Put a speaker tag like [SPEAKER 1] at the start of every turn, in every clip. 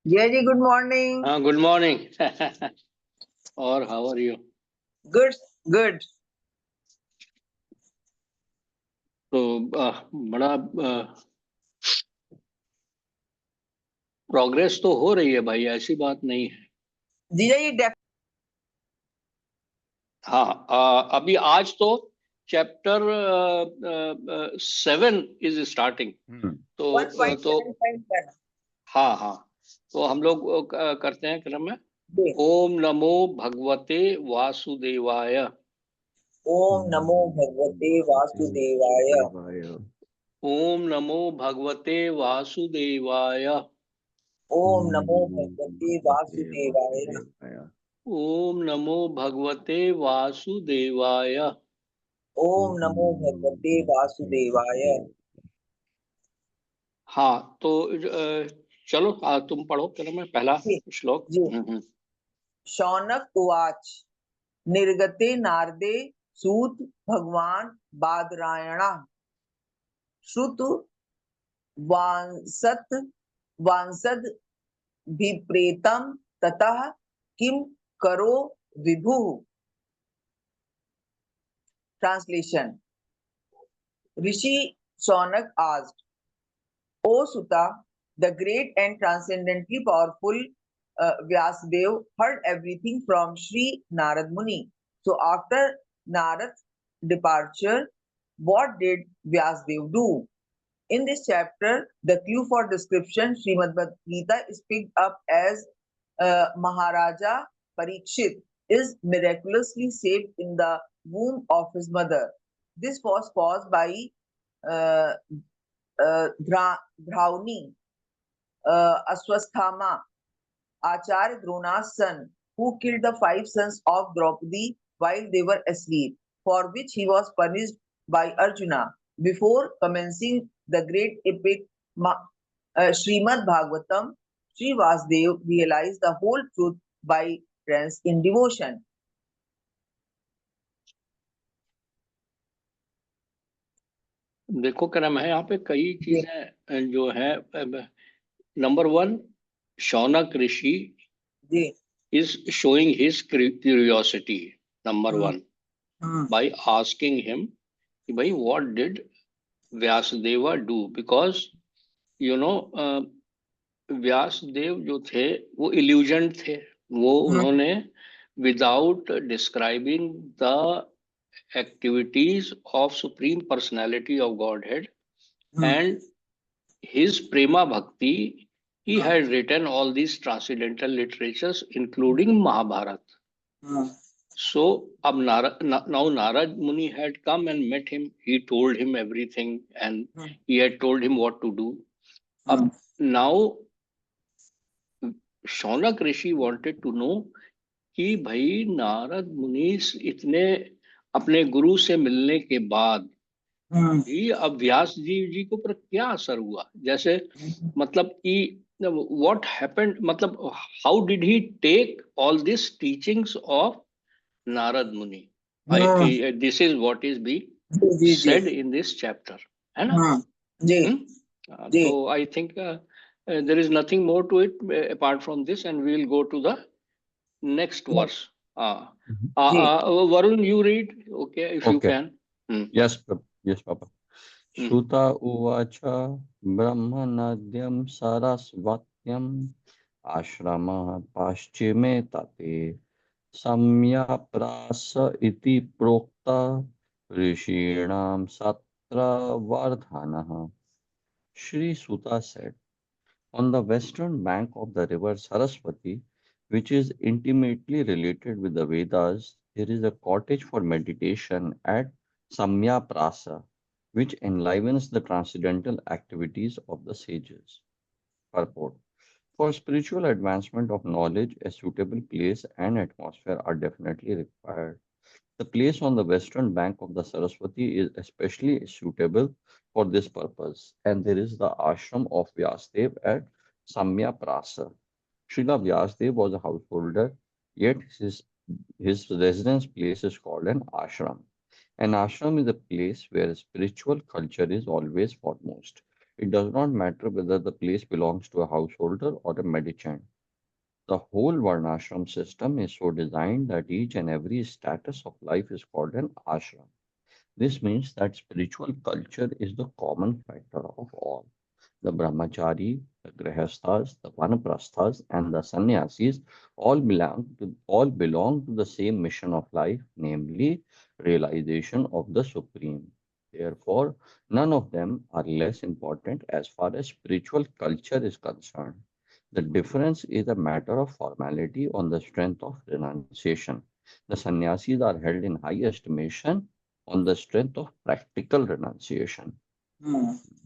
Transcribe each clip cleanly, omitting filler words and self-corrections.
[SPEAKER 1] Jay ji, good morning.
[SPEAKER 2] Good morning. Or how are you?
[SPEAKER 1] Good, good.
[SPEAKER 2] तो बड़ा progress तो हो रही है भाई, ऐसी बात नहीं है।
[SPEAKER 1] जीजा जी
[SPEAKER 2] हाँ, अभी आज तो चैप्टर 7 इज स्टार्टिंग। तो
[SPEAKER 1] 1.7.1.
[SPEAKER 2] हाँ हाँ, तो हम लोग करते हैं क्रम में।
[SPEAKER 1] जी।
[SPEAKER 2] ओम नमो भगवते वासुदेवाय।
[SPEAKER 1] ओम नमो भगवते वासुदेवाय।
[SPEAKER 2] ओम नमो भगवते वासुदेवाय।
[SPEAKER 1] ओम नमो भगवते वासुदेवाय।
[SPEAKER 2] ओम नमो भगवते वासुदेवाय।
[SPEAKER 1] ओम नमो भगवते वासुदेवाय।
[SPEAKER 2] हाँ, तो चलो तुम पढ़ो क्रम में पहला
[SPEAKER 1] जी
[SPEAKER 2] श्लोक।
[SPEAKER 1] जी। शौनक उवाच निर्गते नारदे सूत भगवान बादरायणा श्रुत वांसत वांसद विप्रेतम ततः किम करो विभुः। Translation. Rishi Shaunak asked, O Sutta, the great and transcendently powerful Vyasadeva heard everything from Sri Narad Muni. So after Narad's departure, what did Vyasadeva do? In this chapter, the clue for description Srimad Bhagavad Gita is picked up as Maharaja Parikshit is miraculously saved in the womb of his mother. This was caused by uh, Dhrauni, Aswasthama, Acharya Drona's son, who killed the 5 sons of Draupadi while they were asleep, for which he was punished by Arjuna. Before commencing the great epic Srimad Bhagavatam, Sri Vasdev realized the whole truth by trance in devotion.
[SPEAKER 2] देखो क्रम है यहाँ पे कई चीजें जो है। Number 1, Shaunak Rishi is showing his curiosity. Number 1, by asking him, "Bhai, what did Vyasadeva do?" Because you know, Vyasadeva जो थे वो इल्यूजन थे। वो उन्होंने without describing the activities of Supreme Personality of Godhead and his Prema Bhakti, he had written all these transcendental literatures, including Mahabharata. So now Narad Muni had come and met him. He told him everything and he had told him what to do. Now Shaunak Rishi wanted to know कि भाई नारद मुनि इतने अपने गुरु से मिलने के बाद भी अब व्यास जी को पर क्या असर हुआ, जैसे मतलब कि व्हाट हैपेंड, मतलब how did he take all this teachings of Narad Muni. This is what is be said in this chapter, है ना। तो I think there is nothing more to it apart from this, and we will go to the next verse. Varun, you read, okay, if you can.
[SPEAKER 3] Yes, Papa. Suta uvacha brahmanadhyam sarasvatyam ashrama paschime tate samya prasa iti prokta rishinam satra vardhanaha. Shri Suta said, on the western bank of the river Saraswati, which is intimately related with the Vedas, there is a cottage for meditation at Samya Prasa, which enlivens the transcendental activities of the sages. Purport. For spiritual advancement of knowledge, a suitable place and atmosphere are definitely required. The place on the western bank of the Saraswati is especially suitable for this purpose, and there is the ashram of Vyasdev at Samya Prasa. Srila Vyasdev was a householder, yet his residence place is called an ashram. An ashram is a place where spiritual culture is always foremost. It does not matter whether the place belongs to a householder or a mendicant. The whole Varnashram system is so designed that each and every status of life is called an ashram. This means that spiritual culture is the common factor of all. The brahmachari, the grihasthas, the vanaprasthas, and the sannyasis all belong to the same mission of life, namely realization of the supreme. Therefore, none of them are less important as far as spiritual culture is concerned. The difference is a matter of formality on the strength of renunciation. The sannyasis are held in high estimation on the strength of practical renunciation.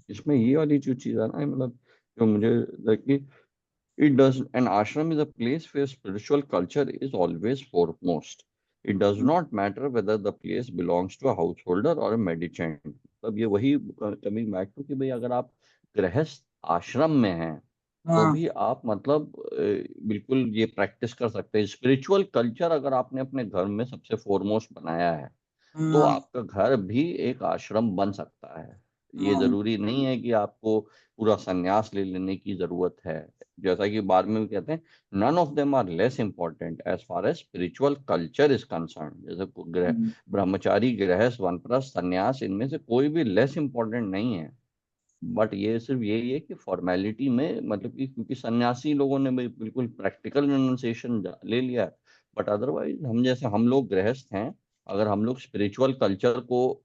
[SPEAKER 3] इसमें ये वाली जो चीज है ना, मतलब जो मुझे लगी, it does an ashram is a place where spiritual culture is always foremost. It does not matter whether the place belongs to a householder or a mendicant. तब ये वही कमिंग बैक टू कि भाई अगर आप गृहस्थ आश्रम में हैं तो भी आप मतलब बिल्कुल ये प्रैक्टिस कर सकते हैं. स्पिरिचुअल कल्चर अगर आपने अपने घर में सबसे फोरमोस्ट बनाया है तो आपका घर भी एक आश्रम बन सकता है. ये जरूरी नहीं है कि आपको पूरा संन्यास ले लेने की जरूरत है. जैसा कि बाद में भी कहते हैं, none of them are less important as far as spiritual culture is concern. जैसे ब्रह्मचारी, गृहस्थ, वानप्रस्थ, संन्यास, इनमें से कोई भी लेस इंपॉर्टेंट नहीं है. बट ये सिर्फ यही है कि फॉर्मेलिटी में, मतलब कि क्योंकि सन्यासी लोगों ने भी बिल्कुल प्रैक्टिकल रिनंसिएशन ले लिया है. बट अदरवाइज हम जैसे हम लोग गृहस्थ हैं, अगर हम लोग स्पिरिचुअल कल्चर को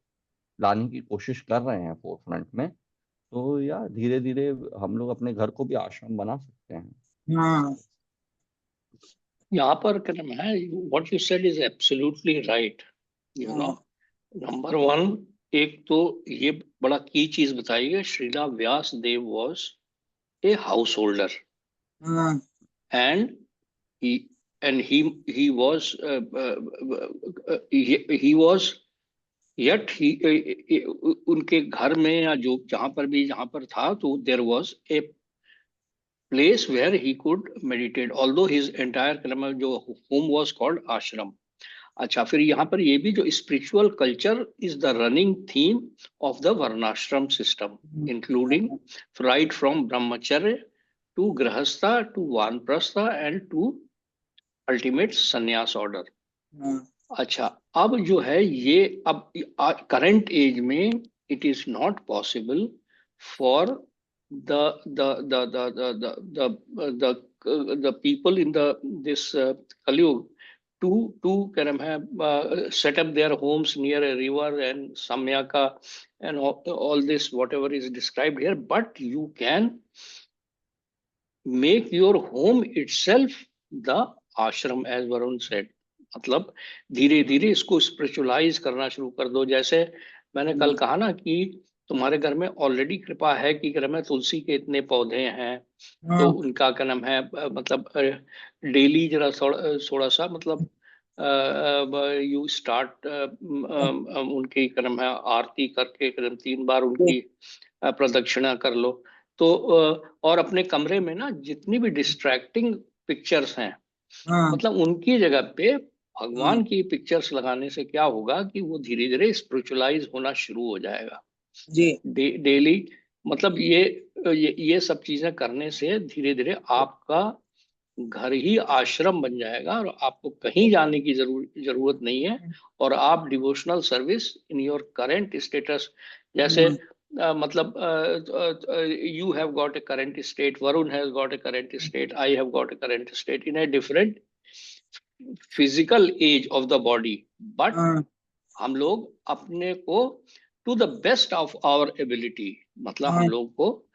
[SPEAKER 3] लाने की कोशिश कर रहे हैं फोरफ्रंट में, तो या धीरे धीरे हम लोग अपने घर को भी आश्रम बना सकते हैं.
[SPEAKER 2] यहाँ पर क्या नाम है, what you said is absolutely right. You know, number one, एक तो ये बड़ा की चीज बताई है, Srila Vyasa Deva was a householder and he was he was yet उनके घर में या जो जहां पर था, तो there was a place where he could meditate, although his entire जो home was called ashram. अच्छा, फिर यहाँ पर ये भी जो spiritual culture is the running theme of the varnashrama system, including right from brahmacharya to grihastha to vanaprastha and to ultimate sannyasa order. अच्छा, अब जो है ये अब करंट एज में it is not possible for the people in this Kaliyug to set up their homes near a river and Samyaka and all this whatever is described here, but you can make your home itself the ashram, as Varun said. मतलब धीरे धीरे इसको spiritualise करना शुरू कर दो. जैसे मैंने कल कहा ना कि तुम्हारे घर में ऑलरेडी कृपा है कि घर में तुलसी के इतने पौधे हैं, तो उनका क्या नाम है, मतलब डेली जरा थोड़ा सा मतलब यू स्टार्ट उनकी क्या नाम है आरती करके 3 बार उनकी प्रदक्षिणा कर लो. तो और अपने कमरे में ना जितनी भी डिस्ट्रैक्टिंग पिक्चर्स हैं, मतलब उनकी जगह पे भगवान की पिक्चर्स लगाने से क्या होगा कि वो धीरे धीरे स्पिरिचुअलाइज होना शुरू हो जाएगा जी. डेली मतलब ये सब चीजें करने से धीरे धीरे आपका घर ही आश्रम बन जाएगा और आपको कहीं जाने की जरूरत नहीं है. और आप devotional service in your current status, जैसे मतलब you have got a current state, Varun has got a current state, I have got a current state in a different physical age of the body, but हम लोग अपने को to the best of our ability, मतलब हम लोग को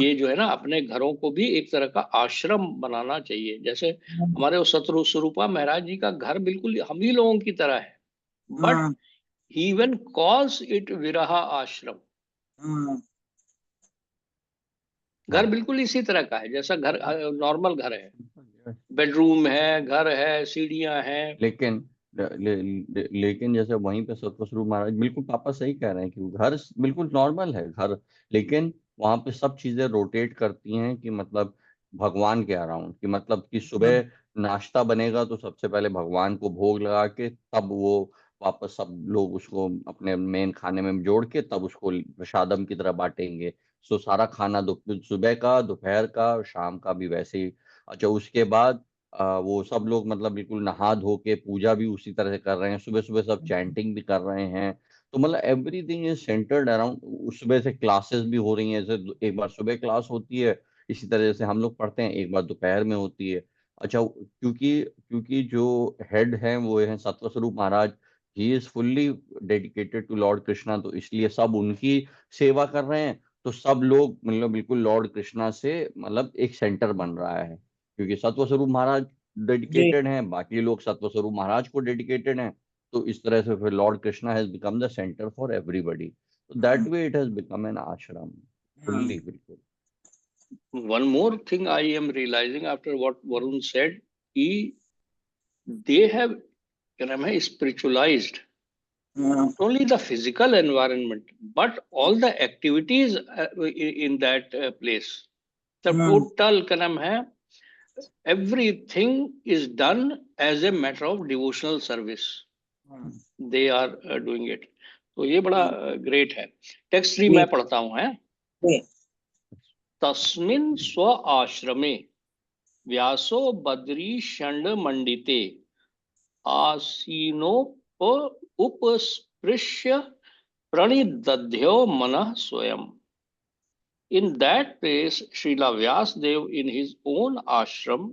[SPEAKER 2] ये जो है ना अपने घरों को भी एक तरह का आश्रम बनाना चाहिए. जैसे हमारे वो सतरु स्वरूपा महाराज जी का घर बिल्कुल हम ही लोगों की तरह है, but he even calls it विरहा आश्रम. घर बिल्कुल इसी तरह का है जैसा घर नॉर्मल घर है, बेडरूम है, घर है, सीढ़ियां हैं.
[SPEAKER 3] लेकिन जैसे वहीं पे सतस्वरूप महाराज बिल्कुल पापा सही कह रहे हैं कि घर बिल्कुल नॉर्मल है घर, लेकिन वहां पे सब चीजें रोटेट करती हैं कि मतलब भगवान के अराउंड, कि मतलब कि सुबह नाश्ता बनेगा तो सबसे पहले भगवान को भोग लगा के तब वो वापस सब लोग उसको अपने मेन खाने में जोड़ के तब उसको प्रसादम की तरह बांटेंगे। सो सारा खाना सुबह का, दोपहर का और शाम का भी वैसे ही। अच्छा, उसके बाद वो सब लोग मतलब बिल्कुल नहा धो के पूजा भी उसी तरह से कर रहे हैं, सुबह सुबह सब चैंटिंग भी कर रहे हैं। तो मतलब एवरीथिंग इज सेंटर्ड अराउंड। सुबह से क्लासेस भी हो रही हैं, जैसे एक बार सुबह क्लास होती है, इसी तरह से हम लोग पढ़ते हैं, एक बार दोपहर में होती है। अच्छा, क्योंकि क्योंकि जो हेड हैं वो है Satsvarupa Maharaj, he is fully dedicated to Lord Krishna, तो इसलिए सब उनकी सेवा कर रहे हैं। तो सब लोग मतलब बिल्कुल लॉर्ड कृष्णा से मतलब एक सेंटर बन रहा है, क्योंकि सत्वस्वरूप महाराज
[SPEAKER 1] जी
[SPEAKER 3] डेडिकेटेड हैं, बाकी लोग सत्वस्वरूप महाराज को डेडिकेटेड हैं। तो इस तरह से फिर Lord Krishna has become the centre for everybody. तो that way it has become an ashram fully, बिल्कुल।
[SPEAKER 2] One more thing I am realizing after what Varun said, they have spiritualized not only the physical environment but all the activities in that place. The total everything is done as a matter of devotional service. They are doing it. तो ये बड़ा great है। Text 3 मैं पढ़ता हूँ है। तस्मिन् स्व आश्रमे व्यासो बद्री षण्ड मंडिते आसीनोप उपस्पृश्य प्रणिदध्यो मनः स्वयं। In that place, Srila Vyasdev in his own ashram,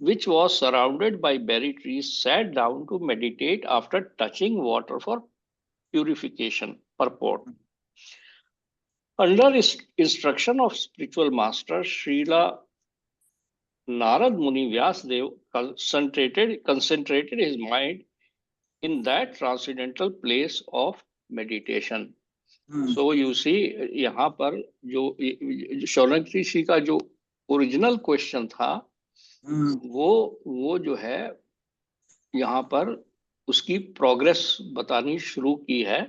[SPEAKER 2] which was surrounded by berry trees, sat down to meditate after touching water for purification. Purport. Under instruction of spiritual master Srila Narad Muni, Vyasdev concentrated his mind in that transcendental place of meditation. So you see, यहाँ पर जो शौनक ऋषि का जो original question था, वो जो है यहाँ पर उसकी प्रोग्रेस बतानी शुरू की है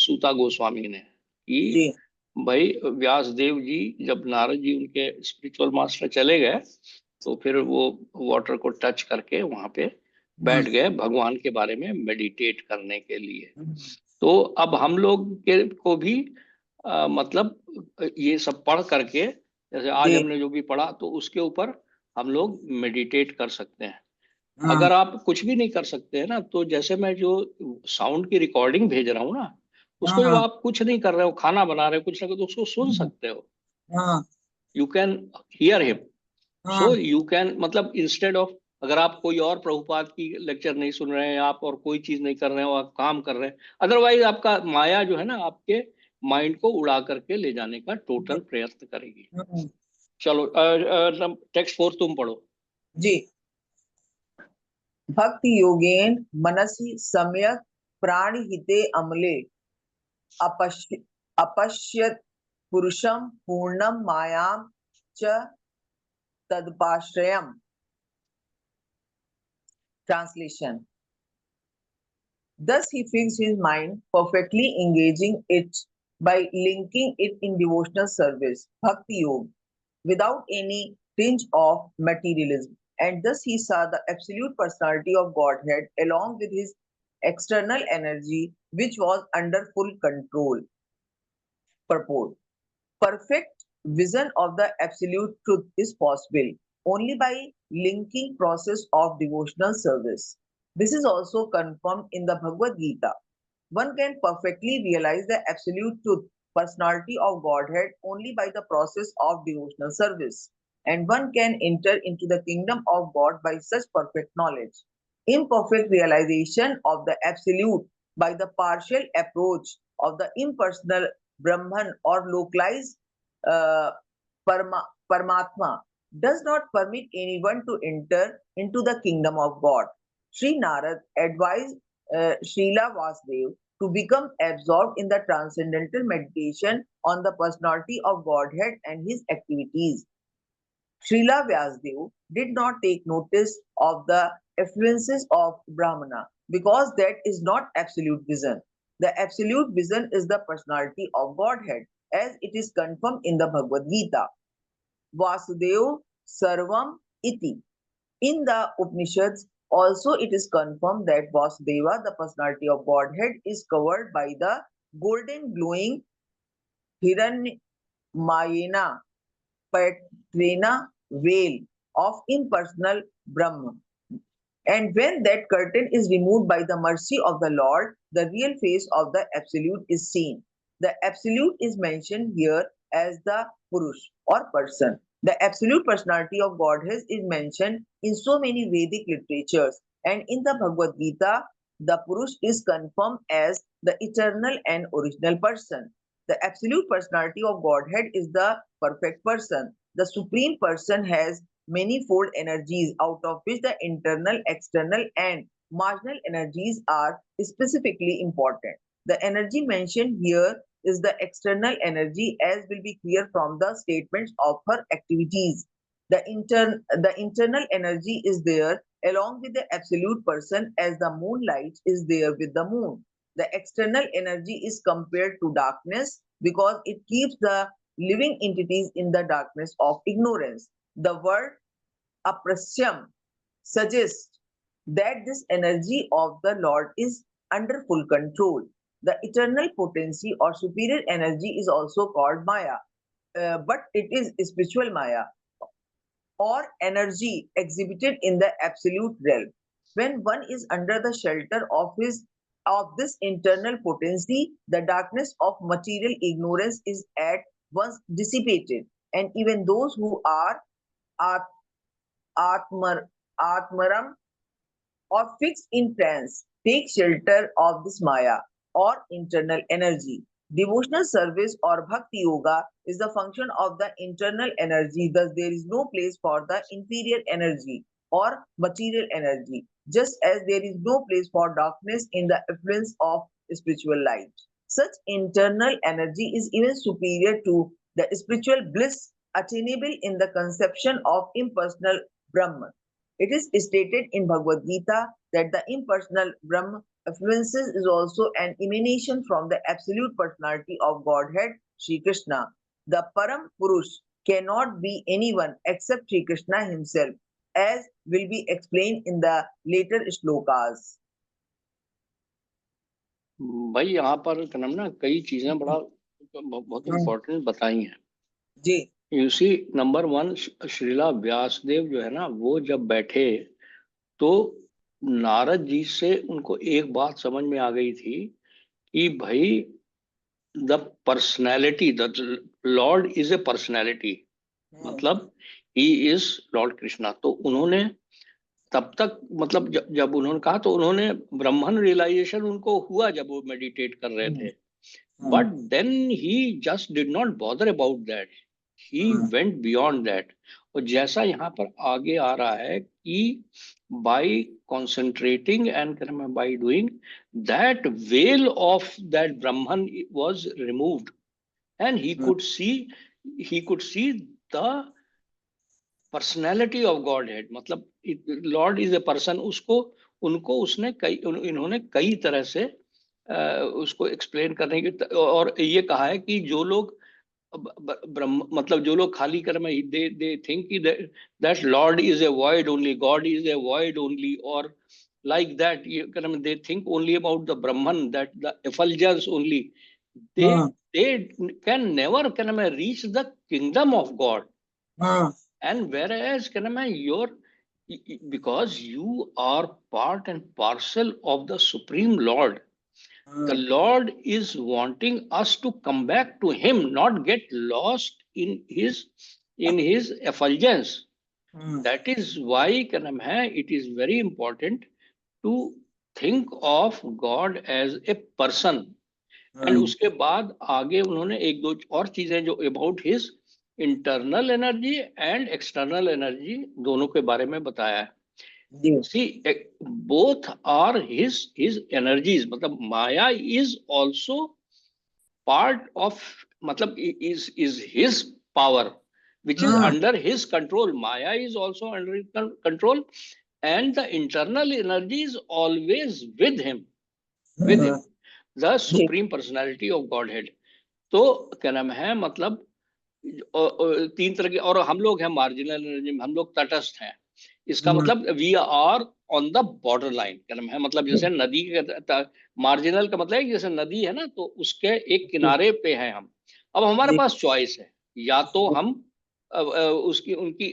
[SPEAKER 2] सूता गोस्वामी ने, कि भाई व्यासदेव जी जब नारद जी उनके स्पिरिचुअल मास्टर चले गए, तो फिर वो वाटर को टच करके वहां पे बैठ गए भगवान के बारे में मेडिटेट करने के लिए। तो अब हम लोग के को भी मतलब ये सब पढ़ करके, जैसे आज हमने जो भी पढ़ा, तो उसके ऊपर हम लोग मेडिटेट कर सकते हैं। अगर आप कुछ भी नहीं कर सकते हैं ना, तो जैसे मैं जो साउंड की रिकॉर्डिंग भेज रहा हूँ ना, उसको जब आप कुछ नहीं कर रहे हो, खाना बना रहे हो, कुछ ना कुछ, तो उसको सुन सकते हो। You can hear him. So you can मतलब इंस्टेड ऑफ, अगर आप कोई और प्रभुपाद की लेक्चर नहीं सुन रहे हैं आप, और कोई चीज नहीं कर रहे हो, आप काम कर रहे हैं, अदरवाइज आपका माया जो है ना आपके माइंड को उड़ा करके ले जाने का टोटल प्रयत्न करेगी। चलो टेक्स्ट 4 तुम पढ़ो
[SPEAKER 1] जी। भक्ति योगेन मनसि सम्यक प्राणहिते अमले अपश्यत पुरुषम पूर्णम मायाम च तदपाश्रयम। Translation. Thus he fixed his mind, perfectly engaging it by linking it in devotional service, Bhakti Yoga, without any tinge of materialism. And thus he saw the absolute personality of Godhead along with his external energy, which was under full control. Purport. Perfect vision of the absolute truth is possible only by linking process of devotional service. This is also confirmed in the Bhagavad Gita. One can perfectly realize the absolute truth, personality of Godhead only by the process of devotional service. And one can enter into the kingdom of God by such perfect knowledge. Imperfect realization of the absolute by the partial approach of the impersonal Brahman or localized uh, Paramatma does not permit anyone to enter into the kingdom of God. Sri Narad advised Srila Vasudev to become absorbed in the transcendental meditation on the personality of Godhead and his activities. Srila Vyasadeva did not take notice of the influences of Brahmana because that is not absolute vision. The absolute vision is the personality of Godhead as it is confirmed in the Bhagavad Gita. Vasudeva Sarvam Iti. In the Upanishads, Also, it is confirmed that Vasudeva, the personality of Godhead, is covered by the golden glowing Hiranmayena Patrena veil of impersonal Brahma. And when that curtain is removed by the mercy of the Lord, the real face of the Absolute is seen. The Absolute is mentioned here as the Purush or person. The Absolute Personality of Godhead is mentioned in so many Vedic literatures, and in the Bhagavad Gita, the Purush is confirmed as the eternal and original person. The Absolute Personality of Godhead is the perfect person. The Supreme Person has manifold energies, out of which the internal, external, and marginal energies are specifically important. The energy mentioned here is the external energy, as will be clear from the statements of her activities. The internal energy is there along with the absolute person, as the moonlight is there with the moon. The external energy is compared to darkness because it keeps the living entities in the darkness of ignorance. The word aprasyam suggests that this energy of the Lord is under full control. The eternal potency or superior energy is also called Maya, but it is spiritual Maya or energy exhibited in the absolute realm. When one is under the shelter of this internal potency, the darkness of material ignorance is at once dissipated, and even those who are at Atmaram or fixed in trance take shelter of this Maya or internal energy. Devotional service or Bhakti Yoga is the function of the internal energy, thus, there is no place for the inferior energy or material energy, just as there is no place for darkness in the influence of spiritual light. Such internal energy is even superior to the spiritual bliss attainable in the conception of impersonal Brahman. It is stated in Bhagavad Gita that the impersonal Brahma influences is also an emanation from the absolute personality of Godhead, Sri Krishna. The Param Purush cannot be anyone except Sri Krishna himself, as will be explained in the later shlokas.
[SPEAKER 2] भाई यहाँ पर ना कई चीजें बहुत important बताई हैं
[SPEAKER 1] जी।
[SPEAKER 2] You see number 1 Srila Vyasadeva जो है ना वो जब बैठे तो नारद जी से उनको एक बात समझ में आ गई थी कि भाई the personality the Lord is A personality मतलब ही इज लॉर्ड कृष्णा। तो उन्होंने तब तक मतलब जब उन्होंने कहा तो उन्होंने ब्रह्मन रियलाइजेशन उनको हुआ जब वो मेडिटेट कर रहे थे, but then he just did not bother about that, he went beyond that. और जैसा यहाँ पर आगे आ रहा है कि by concentrating and by doing that veil of that Brahman was removed and he could see the personality of Godhead, मतलब लॉर्ड इज ए पर्सन। उनको उसने इन्होंने कई तरह से उसको एक्सप्लेन करने की और ये कहा है कि जो लोग ब्रह्म मतलब जो लोग खाली कर्म दे थिंक कि that Lord is A void only, God is a void only, और like that they think only about the Brahman, that the effulgence only, they can never reach the kingdom of God. And whereas because you are part and parcel of the Supreme Lord, the Lord is wanting us to come back to him, not get lost in his effulgence. That is why it is very important to think of God as a person. And उसके बाद आगे उन्होंने एक दो और चीजें जो about his internal energy and external energy दोनों के बारे में बताया है। See, both are his energies, मतलब माया is also part of मतलब is his power which is under his control. Maya is also under his control, and the internal energy is always with him, the supreme personality of Godhead. तो क्या नाम है मतलब तीन तरह के, और हम लोग हैं मार्जिनल एनर्जी, हम लोग तटस्थ हैं। इसका मतलब we are on the border line, क्या नाम है, मतलब जैसे नदी के मार्जिनल का मतलब है कि जैसे नदी है ना, तो उसके एक किनारे पे हैं हम। अब हमारे पास चॉइस है, या तो हम उसकी उनकी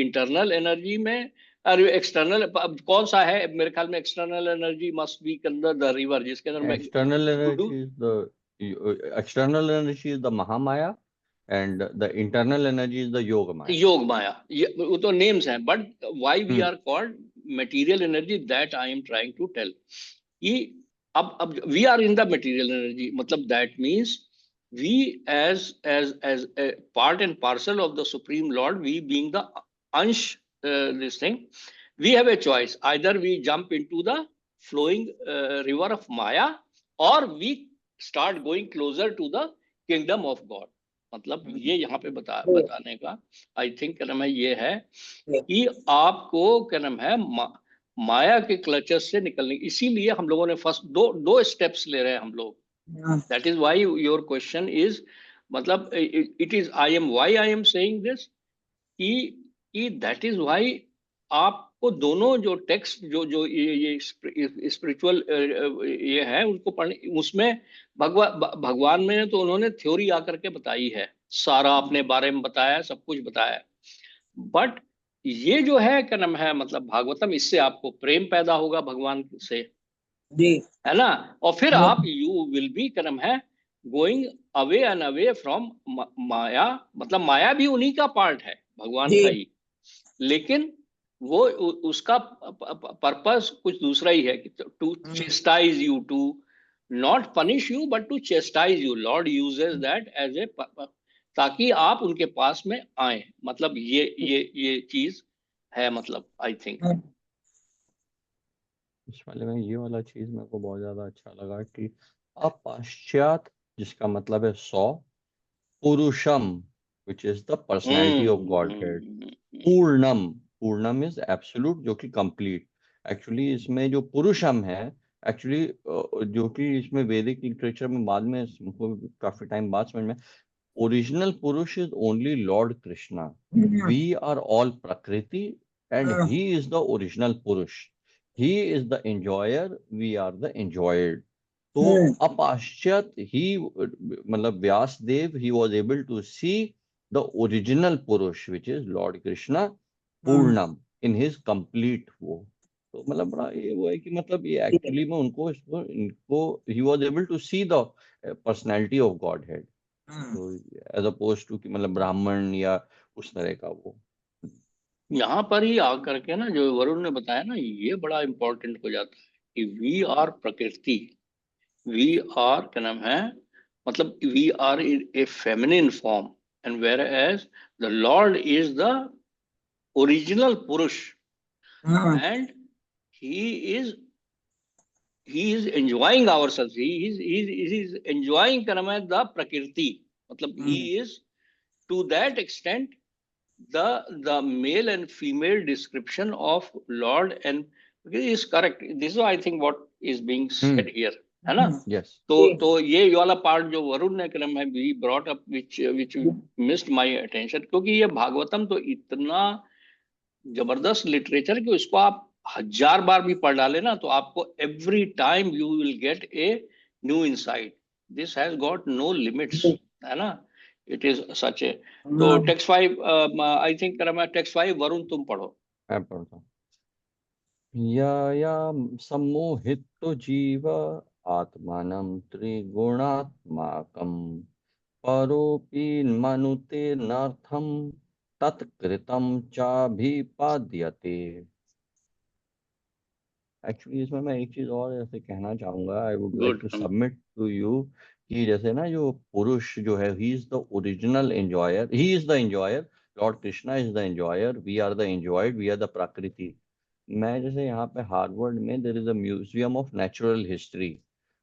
[SPEAKER 2] इंटरनल एनर्जी में, और एक्सटर्नल अब कौन सा है, मेरे ख्याल में एक्सटर्नल एनर्जी मस्ट बी अंदर द रिवर, जिसके अंदर मैं
[SPEAKER 3] External
[SPEAKER 2] to do
[SPEAKER 3] energy is the external energy is the Mahamaya, and the internal energy is the Yoga Maya.
[SPEAKER 2] योग माया, ये वो तो नेम्स हैं, but why we
[SPEAKER 3] Hmm.
[SPEAKER 2] Are called material energy, that I am trying to tell कि अब we are in the material energy, मतलब that means we as a part and parcel of the supreme lord, we being the ansh, this thing, we have a choice, either we jump into the flowing river of maya, or we start going closer to the kingdom of god। मतलब ये यहाँ पे बताने का I think क्या नाम है ये है कि आपको क्या नाम है माया के क्लचर्स से निकलने, इसीलिए हम लोगों ने फर्स्ट दो स्टेप्स ले रहे हैं हम लोग। That is why your question is, मतलब it is why I am saying this, कि दैट इज व्हाई आपको दोनों जो टेक्स्ट जो जो ये स्पिरिचुअल ये है उनको पढ़ने, उसमें भगवान में तो उन्होंने थ्योरी आकर के बताई है, सारा अपने बारे में बताया, सब कुछ बताया, बट ये जो है क्या नाम है, मतलब भागवतम, इससे आपको प्रेम पैदा होगा भगवान से,
[SPEAKER 1] जी,
[SPEAKER 2] है ना, और फिर आप यू विल बी क्या नाम है going away and away from Maya, मतलब माया भी उन्हीं का पार्ट है, भगवान
[SPEAKER 1] जी,
[SPEAKER 2] का ही, लेकिन वो उसका पर्पस कुछ दूसरा ही है, कि to chastise you, to not punish you but to chastise you, Lord uses that as a, ताकि आप उनके पास में आए, मतलब ये चीज है, मतलब आई थिंक।
[SPEAKER 3] इस वाले में ये वाला चीज मेरे को बहुत ज्यादा अच्छा लगा कि अपश्चात, जिसका मतलब है 100, purusham which is the personality of Godhead, purnam, purnam is absolute, जो कि कंप्लीट। एक्चुअली इसमें जो पुरुषम है, एक्चुअली जो कि इसमें वैदिक लिटरेचर में बाद में हमको काफी टाइम बाद समझ में, original purusha is only Lord Krishna. We are all prakriti and he is the original purusha. He is the enjoyer, we are the enjoyed. तो अपश्चात ही, मतलब Vyasa Deva, he was able to see the original purusha which is Lord Krishna purnam in his complete वो। तो मतलब बड़ा ये वो है कि मतलब ये एक्चुअली में उनको इनको he was able to see the personality of Godhead, तो एज अपोज टू कि मतलब ब्राह्मण या उस तरह का वो।
[SPEAKER 2] यहाँ पर ही आकर के ना जो वरुण ने बताया ना, ये बड़ा इंपॉर्टेंट हो जाता है कि we are prakriti, we are क्या नाम है, मतलब we are a feminine form, and whereas the Lord is the original purusha, and he is enjoying ourselves, he is enjoying क्या नाम है द प्रकृति, मतलब he is to that extent the male and female description of Lord, and is correct, this is I think what is being said here, है ना।
[SPEAKER 3] Yes.
[SPEAKER 2] तो ये वाला पार्ट जो वरुण ने क्रम है we brought up which missed my attention, क्योंकि ये भागवतम तो इतना जबरदस्त लिटरेचर कि उसको आप 1000 बार भी पढ़ डाले ना, तो आपको every time you will get a new insight, this has got no limits, है ना, इट इज सच ए। तो text 5 I think text 5 Varun तुम पढ़ो।
[SPEAKER 3] मैं पढ़ता हूँ। या सम्मोहितो जीव आत्मानं त्रिगुणात्माकं परोऽपि मनुते नर्थं तत्कृतं चाभिपाद्यते। एक्चुअली इसमें मैं एक चीज और ऐसे कहना चाहूंगा, I would like to submit to you कि जैसे ना जो पुरुष जो है, he is the original enjoyer, he is the enjoyer, Lord Krishna is the enjoyer, we are the enjoyed, we are the prakriti. मैं जैसे यहाँ पे हार्वर्ड में there is a museum of natural history,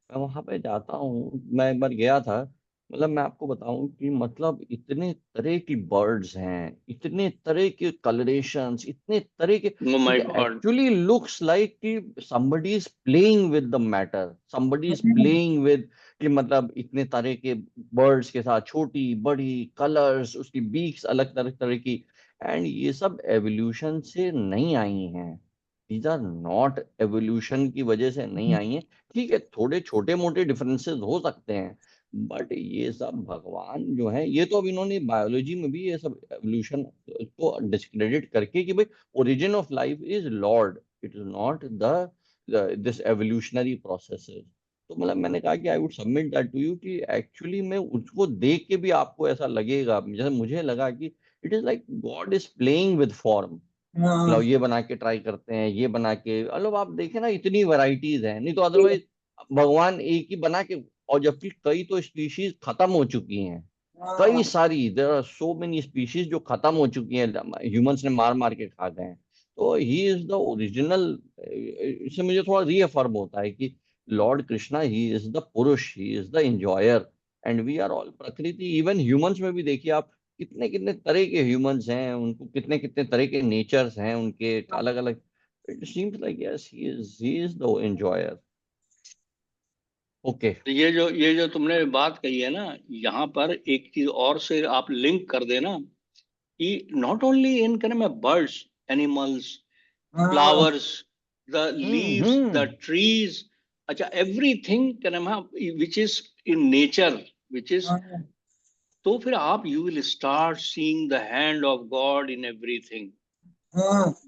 [SPEAKER 3] मैं वहां पे जाता हूँ, मैं एक बार गया था, मतलब मैं आपको बताऊं कि मतलब इतने तरह की बर्ड्स हैं, इतने तरह के कलरेशंस, इतने तरह के,
[SPEAKER 2] Oh my
[SPEAKER 3] it
[SPEAKER 2] God.
[SPEAKER 3] Actually looks like कि somebody is playing with the matter, somebody is playing with, कि मतलब इतने तरह के बर्ड्स के साथ, छोटी बड़ी कलर्स, उसकी बीक्स अलग तरह तरह की, एंड ये सब एवोल्यूशन से नहीं आई हैं, दीज आर नॉट एवोल्यूशन की वजह से नहीं आई हैं। ठीक है, थोड़े छोटे मोटे डिफरेंसेस हो सकते हैं, बट ये सब भगवान जो है, ये तो अब इन्होंने बायोलॉजी में भी ये सब एवोल्यूशन को डिस्क्रेडिट करके कि भाई origin of life is Lord, it is not the this evolutionary processes. तो मतलब मैंने कहा कि I would submit that to you कि एक्चुअली में उसको देख के भी आपको ऐसा लगेगा, जैसे मुझे लगा कि it is like God is playing with form. मतलब ये बना के ट्राई करते हैं, ये बना के, मतलब आप देखें ना इतनी वैरायटीज हैं, नहीं तो अदरवाइज भगवान एक ही बना के, और जबकि कई तो स्पीशीज खत्म हो चुकी हैं, कई सारी, there are so many species जो खत्म हो चुकी हैं, ह्यूमंस ने मार मार के खा गए हैं। तो ही इज द ओरिजिनल। इससे मुझे थोड़ा रीअफर्म होता है कि Lord Krishna he is the purusha, he is the enjoyer, and we are all prakriti. Even humans में भी देखिए आप, कितने कितने तरह के ह्यूमंस हैं, उनको कितने कितने तरह के नेचर्स हैं उनके अलग अलग। It seems like yes he is the enjoyer. Okay.
[SPEAKER 2] तो ये जो तुमने बात कही है ना, यहाँ पर एक चीज और से आप लिंक कर देना कि not only in kind of birds, animals, flowers, the leaves, the trees, अच्छा everything which is in nature, which is, तो फिर आप you will start seeing the hand of God in everything,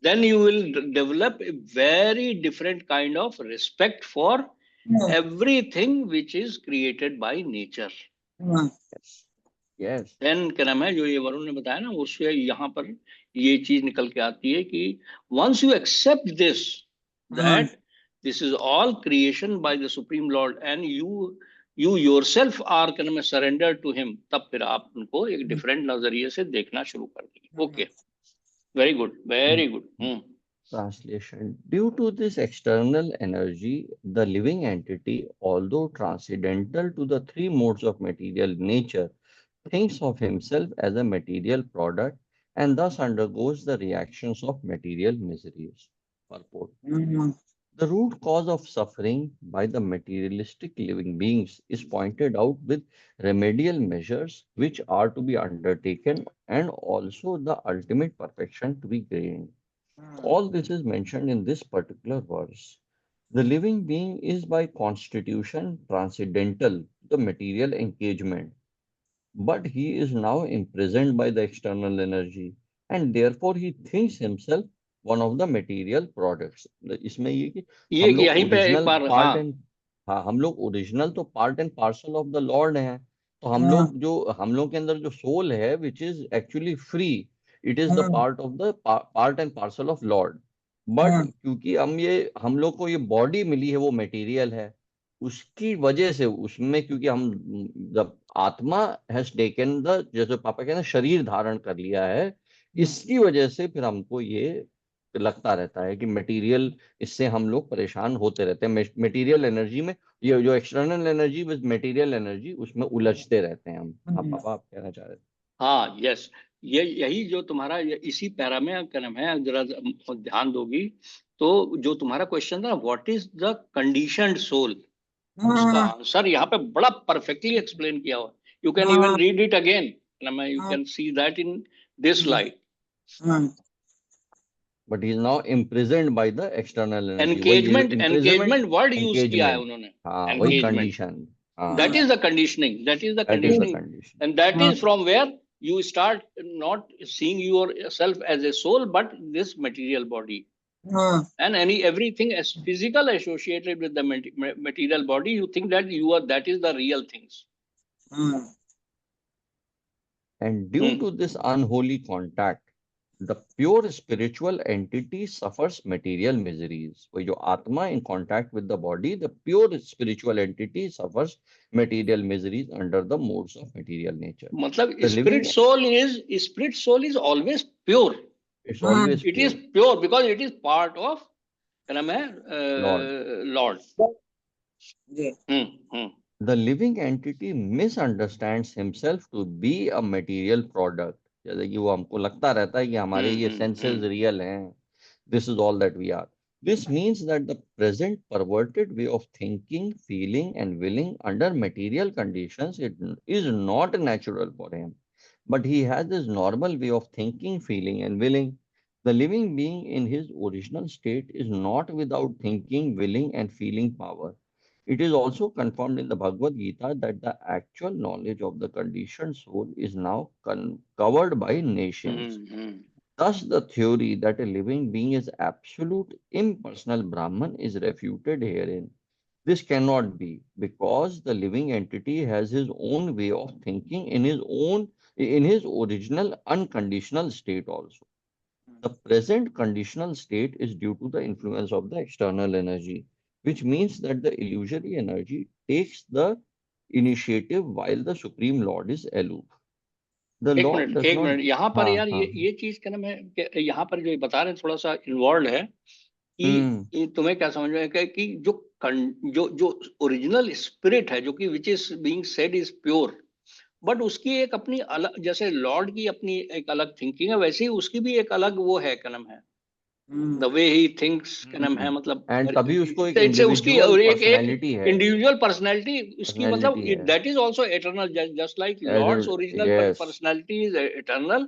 [SPEAKER 2] then you will develop a very different kind of respect for everything which is created by nature.
[SPEAKER 3] Yes.
[SPEAKER 2] then क्या नाम है, जो ये वरुण ने बताया ना, उससे यहाँ पर ये चीज निकल के आती है कि once you accept this, that this is all creation by the supreme lord and you yourself are क्या नाम है surrender to him, तब फिर आप उनको एक डिफरेंट नजरिए से देखना शुरू कर देंगे। Okay, very good, very good.
[SPEAKER 3] Translation. Due to this external energy, the living entity, although transcendental to the three modes of material nature, thinks of himself as a material product and thus undergoes the reactions of material miseries. Purport. The root cause of suffering by the materialistic living beings is pointed out with remedial measures which are to be undertaken and also the ultimate perfection to be gained. All this is mentioned in this particular verse. The living being is by constitution transcendental to the material engagement, but he is now imprisoned by the external energy and therefore he thinks himself one of the material products. इसमें ये कि
[SPEAKER 2] ये
[SPEAKER 3] हम लोग
[SPEAKER 2] यहीं पे एक
[SPEAKER 3] original
[SPEAKER 2] बार, हाँ,
[SPEAKER 3] पार्ट एंड, हाँ हम लोग ओरिजिनल तो part and parcel of the Lord हैं। तो हम लोग के अंदर जो सोल है which is actually free, it is the part of the part and parcel of Lord. But क्योंकि हम लोग को ये बॉडी मिली है वो मटेरियल है, उसकी वजह से उसमें, क्योंकि हम जब आत्मा हैज टेकन द, जैसे पापा कहते हैं शरीर धारण कर लिया है, इसकी वजह से फिर हमको ये लगता रहता है कि मटेरियल, इससे हम लोग परेशान होते रहते हैं मटेरियल एनर्जी में, ये जो external energy with material energy उसमें उलझते रहते हैं हम। हाँ पापा आप कहना चाह रहे थे।
[SPEAKER 2] हाँ, यस, ये यही जो तुम्हारा इसी पैरा में क्या नाम है, जरा ध्यान दोगी तो जो तुम्हारा क्वेश्चन था, what is the conditioned soul, उसका आंसर यहाँ पे बड़ा परफेक्टली एक्सप्लेन किया हुआ। You can even read it again, you can see that in this light.
[SPEAKER 3] But he is now imprisoned by the external energy.
[SPEAKER 2] Encagement,
[SPEAKER 3] imprisonment,
[SPEAKER 2] encagement word use किया है
[SPEAKER 3] engagement,
[SPEAKER 2] उन्होंने,
[SPEAKER 3] हाँ वही
[SPEAKER 2] एनकेजमेंट,
[SPEAKER 3] कंडीशन,
[SPEAKER 2] that
[SPEAKER 3] हाँ
[SPEAKER 2] is the conditioning, that is the
[SPEAKER 3] that is the
[SPEAKER 2] conditioning,
[SPEAKER 3] condition.
[SPEAKER 2] and that is from where you start not seeing yourself as a soul but this material body, and everything as physical associated with the material body, you think that you are, that is the real things.
[SPEAKER 3] And due to this unholy contact, the pure spiritual entity suffers material miseries. वही जो आत्मा in contact with the body, the pure spiritual entity suffers material miseries under the modes of material nature.
[SPEAKER 2] मतलब
[SPEAKER 3] The living,
[SPEAKER 2] spirit soul is always pure.
[SPEAKER 3] it's always
[SPEAKER 2] It
[SPEAKER 3] pure.
[SPEAKER 2] is pure because it is part of क्या नाम है,
[SPEAKER 3] Lord.
[SPEAKER 2] Lord.
[SPEAKER 3] The living entity misunderstands himself to be a material product. जैसे कि वो हमको लगता रहता है कि हमारे ये senses real हैं. This is all that we are. This means that the present perverted way of thinking, feeling, and willing under material conditions, it is not natural for him. but he has this normal way of thinking, feeling, and willing. The living being in his original state is not without thinking, willing, and feeling power. It is also confirmed in the Bhagavad Gita that the actual knowledge of the conditioned soul is now covered by nations.
[SPEAKER 2] Hmm
[SPEAKER 3] Thus, the theory that a living being is absolute impersonal Brahman is refuted herein. This cannot be, because the living entity has his own way of thinking in his original unconditional state also. The present conditional state is due to the influence of the external energy, which means that the illusory energy takes the initiative while the Supreme Lord is aloof. The Lord does
[SPEAKER 2] एक
[SPEAKER 3] not.
[SPEAKER 2] Minute यहाँ पर
[SPEAKER 3] हाँ
[SPEAKER 2] यार
[SPEAKER 3] हाँ
[SPEAKER 2] ये चीज क्या नाम है यहाँ पर जो बता रहे हैं थोड़ा सा इन्वॉल्व है कि
[SPEAKER 3] हम्म
[SPEAKER 2] तुम्हें क्या समझ में है कि जो जो ओरिजिनल स्पिरिट है जो कि which is being said is pure, but उसकी एक अपनी अलग, जैसे लॉर्ड की अपनी एक अलग थिंकिंग है, वैसे ही उसकी भी एक अलग वो है क्या नाम है, द वे ही थिंक्स क्या नाम है, मतलब
[SPEAKER 3] एंड तभी उसको एक
[SPEAKER 2] इससे उसकी
[SPEAKER 3] इंडिविजुअल
[SPEAKER 2] और एक
[SPEAKER 3] पर्सनैलिटी है,
[SPEAKER 2] इंडिविजुअल पर्सनैलिटी उसकी, मतलब
[SPEAKER 3] पर्सनैलिटी है
[SPEAKER 2] that is also eternal, just like
[SPEAKER 3] as
[SPEAKER 2] Lord's original
[SPEAKER 3] yes
[SPEAKER 2] personality is eternal.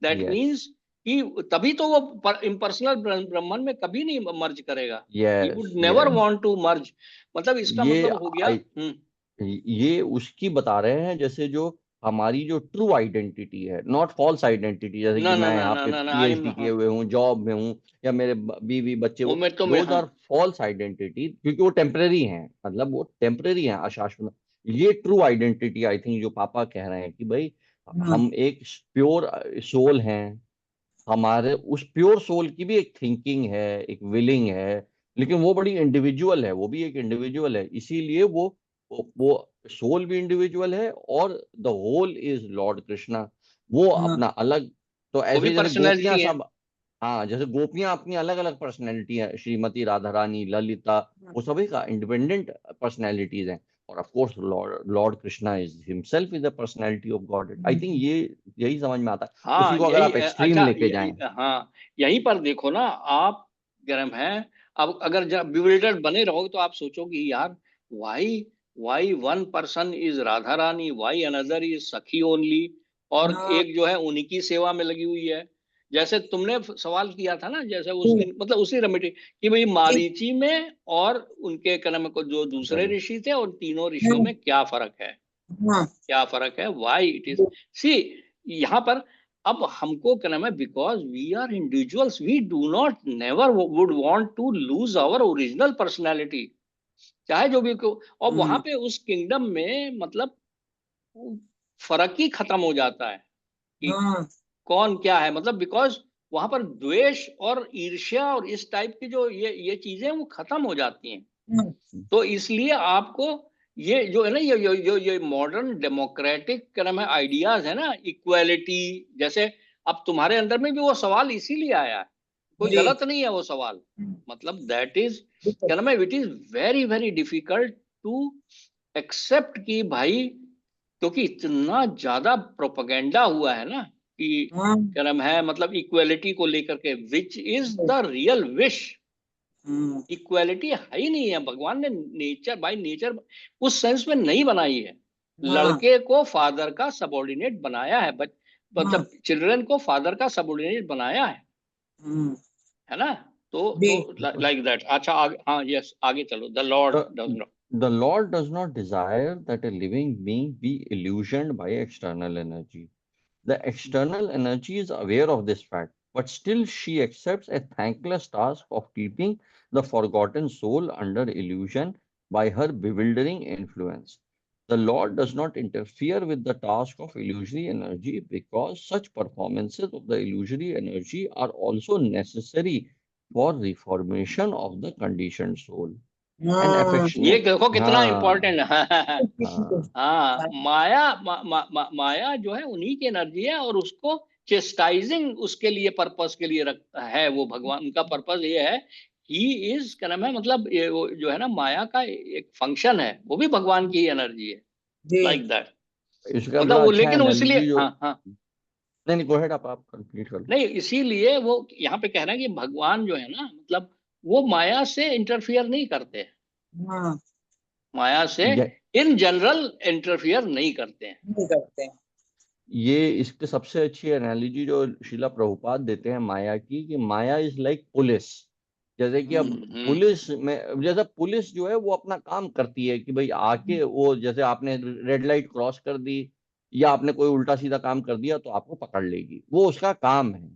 [SPEAKER 2] That
[SPEAKER 3] yes
[SPEAKER 2] means कि तभी तो वो इम्पर्सनल ब्रह्मन में कभी नहीं मर्ज करेगा, he
[SPEAKER 3] yes
[SPEAKER 2] would never
[SPEAKER 3] yes
[SPEAKER 2] want to merge, मतलब इसका
[SPEAKER 3] ये
[SPEAKER 2] मतलब हो गया।
[SPEAKER 3] ये उसकी बता रहे हैं, जैसे जो हमारी जो ट्रू आइडेंटिटी है, नॉट फॉल्स आइडेंटिटी, जैसे कि
[SPEAKER 2] ना ना
[SPEAKER 3] मैं
[SPEAKER 2] ना
[SPEAKER 3] यहाँ
[SPEAKER 2] ना
[SPEAKER 3] पे
[SPEAKER 2] ना ना आई एम,
[SPEAKER 3] पीएचडी किए हुए हूँ, जॉब में हूँ, या मेरे बीवी बच्चे,
[SPEAKER 2] वो
[SPEAKER 3] वो
[SPEAKER 2] मैं तो मैं
[SPEAKER 3] दोज
[SPEAKER 2] हाँ
[SPEAKER 3] आर फॉल्स आइडेंटिटी, क्योंकि वो टेम्परेरी हैं, मतलब वो टेम्परेरी हैं, अशाश्वत। ये ट्रू आइडेंटिटी आई थिंक जो पापा कह रहे हैं कि भाई हम एक प्योर सोल हैं, हमारे उस प्योर सोल की भी एक थिंकिंग है, एक विलिंग है, लेकिन वो बड़ी इंडिविजुअल है, वो भी एक इंडिविजुअल है, इसीलिए वो सोल भी इंडिविजुअल है, और the whole is Lord Krishna, वो अपना अलग। तो
[SPEAKER 2] वो भी
[SPEAKER 3] ऐसे जैसे गोपियां
[SPEAKER 2] पर्सनैलिटी है।
[SPEAKER 3] सब, हाँ, जैसे गोपियां अपनी अलग अलग पर्सनैलिटी है, श्रीमती राधा रानी, ललिता, वो सभी का इंडिपेंडेंट पर्सनैलिटीज हैं। और of course Lord Krishna is himself is the personality of God. I think ये यही समझ में आता है, उसी
[SPEAKER 2] हाँ
[SPEAKER 3] को अगर
[SPEAKER 2] यही
[SPEAKER 3] आप एक्सट्रीम
[SPEAKER 2] अच्छा
[SPEAKER 3] लेके जाएं।
[SPEAKER 2] हाँ यहीं पर देखो ना आप, गर्म है। अब अगर जब बिविल्डर्ड बने रहोगे तो आप सोचोगे यार, why why one person is Radha Rani, why another is sakhi only, और एक जो है उन्हीं की सेवा में लगी हुई है। जैसे तुमने सवाल किया था ना, जैसे उस दिन मतलब उसी रेमेडी कि भाई मारीची में और उनके कर्म को जो दूसरे ऋषि थे और तीनों ऋषियों में क्या फर्क है, क्या फर्क है, वाई इट इज, सी यहाँ पर अब हमको क्या नाम है, because we are individuals, we do not never would want to lose our original personality, चाहे जो भी को। और वहां पे उस किंगडम में मतलब फर्क ही खत्म हो जाता है कि कौन क्या है, मतलब बिकॉज वहां पर द्वेष और ईर्ष्या और इस टाइप की जो ये चीजें वो खत्म हो जाती हैं। तो इसलिए आपको ये जो है ना, ये मॉडर्न डेमोक्रेटिक क्या नाम है आइडियाज है ना, इक्वालिटी, जैसे अब तुम्हारे अंदर में भी वो सवाल इसीलिए आया है, कोई गलत नहीं है वो सवाल, मतलब दैट इज क्या नाम है, it is very very difficult to accept कि भाई, क्योंकि इतना ज्यादा प्रोपेगेंडा हुआ है ना कि क्या नाम है, मतलब इक्वालिटी को लेकर के, विच is the real wish. Equality है ही नहीं है, भगवान ने नेचर बाय नेचर उस सेंस में नहीं बनाई है। लड़के को फादर का सबॉर्डिनेट बनाया है, मतलब चिल्ड्रन को फादर का सबॉर्डिनेट बनाया है ना। तो लाइक दैट। अच्छा आगे, हाँ यस आगे चलो। The Lord
[SPEAKER 3] The,
[SPEAKER 2] does not,
[SPEAKER 3] the Lord does not desire that a living being be illusioned by external energy. The external energy is aware of this fact, but still she accepts a thankless task of keeping the forgotten soul under illusion by her bewildering influence. The Lord does not interfere with the task of illusory energy because such performances of the illusory energy are also necessary for reformation of the conditioned soul. An
[SPEAKER 2] ये
[SPEAKER 3] affectionate,
[SPEAKER 2] देखो कितना
[SPEAKER 3] हाँ
[SPEAKER 2] important है।
[SPEAKER 3] हाँ
[SPEAKER 2] हाँ माया माया जो है उन्हीं की एनर्जी है, और उसको चेस्टाइजिंग उसके लिए पर्पस के लिए रखता है वो भगवान, उनका पर्पस ये है, ही इज क्या नाम है, मतलब ये वो जो है ना माया का एक फंक्शन है, वो भी भगवान की एनर्जी है, लाइक दैट।
[SPEAKER 3] इसका
[SPEAKER 2] मतलब
[SPEAKER 3] बड़ा
[SPEAKER 2] वो
[SPEAKER 3] अच्छा
[SPEAKER 2] लेकिन वो इसलिए
[SPEAKER 3] एनालॉजी जो,
[SPEAKER 2] हाँ हाँ,
[SPEAKER 3] नहीं नहीं, गो अहेड, आप कंप्लीट कर लो।
[SPEAKER 2] नहीं इसीलिए वो यहाँ पे कह रहे हैं कि भगवान जो है ना, मतलब वो माया से इंटरफियर नहीं करते, माया से
[SPEAKER 3] ये
[SPEAKER 2] इन जनरल इंटरफियर नहीं करते हैं।
[SPEAKER 3] ये इसके सबसे अच्छी एनालॉजी जो शिला प्रभुपाद देते हैं माया की, कि माया इज लाइक पुलिस। जैसे कि अब पुलिस में, जैसे पुलिस जो है वो अपना काम करती है कि भाई आके वो, जैसे आपने रेड लाइट क्रॉस कर दी या आपने कोई उल्टा सीधा काम कर दिया तो आपको पकड़ लेगी, वो उसका काम है।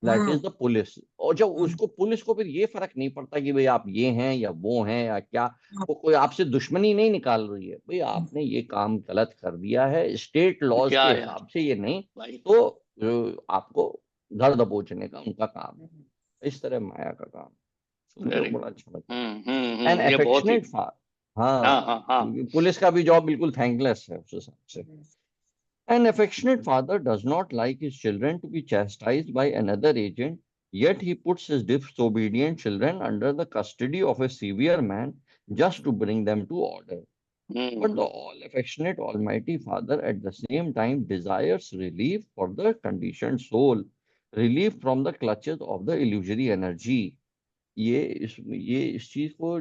[SPEAKER 3] That is the police. और जब उसको, पुलिस को फिर ये फर्क नहीं पड़ता कि भाई आप ये हैं या वो हैं या क्या, वो कोई आपसे दुश्मनी नहीं निकाल रही है, भाई आपने ये काम गलत कर दिया है स्टेट लॉज
[SPEAKER 2] क्या
[SPEAKER 3] के
[SPEAKER 2] है
[SPEAKER 3] हिसाब से, ये नहीं
[SPEAKER 2] भाई?
[SPEAKER 3] तो आपको घर दबोचने का उनका काम है। इस तरह माया का काम मुझे
[SPEAKER 2] वेरी
[SPEAKER 3] बड़ा
[SPEAKER 2] गुड।
[SPEAKER 3] अच्छा लगता है। एन
[SPEAKER 2] ये बहुत ही,
[SPEAKER 3] एफेक्शनेट फादर, हाँ,
[SPEAKER 2] हाँ हाँ हाँ।
[SPEAKER 3] पुलिस का भी जॉब बिल्कुल थैंकलेस है उस हिसाब से। An affectionate father does not like his children to be chastised by another agent, yet he puts his disobedient children under the custody of a severe man just to bring them to order. But the all affectionate Almighty Father at the same time desires relief for the conditioned soul, relief from the clutches of the illusory energy. ये इस चीज को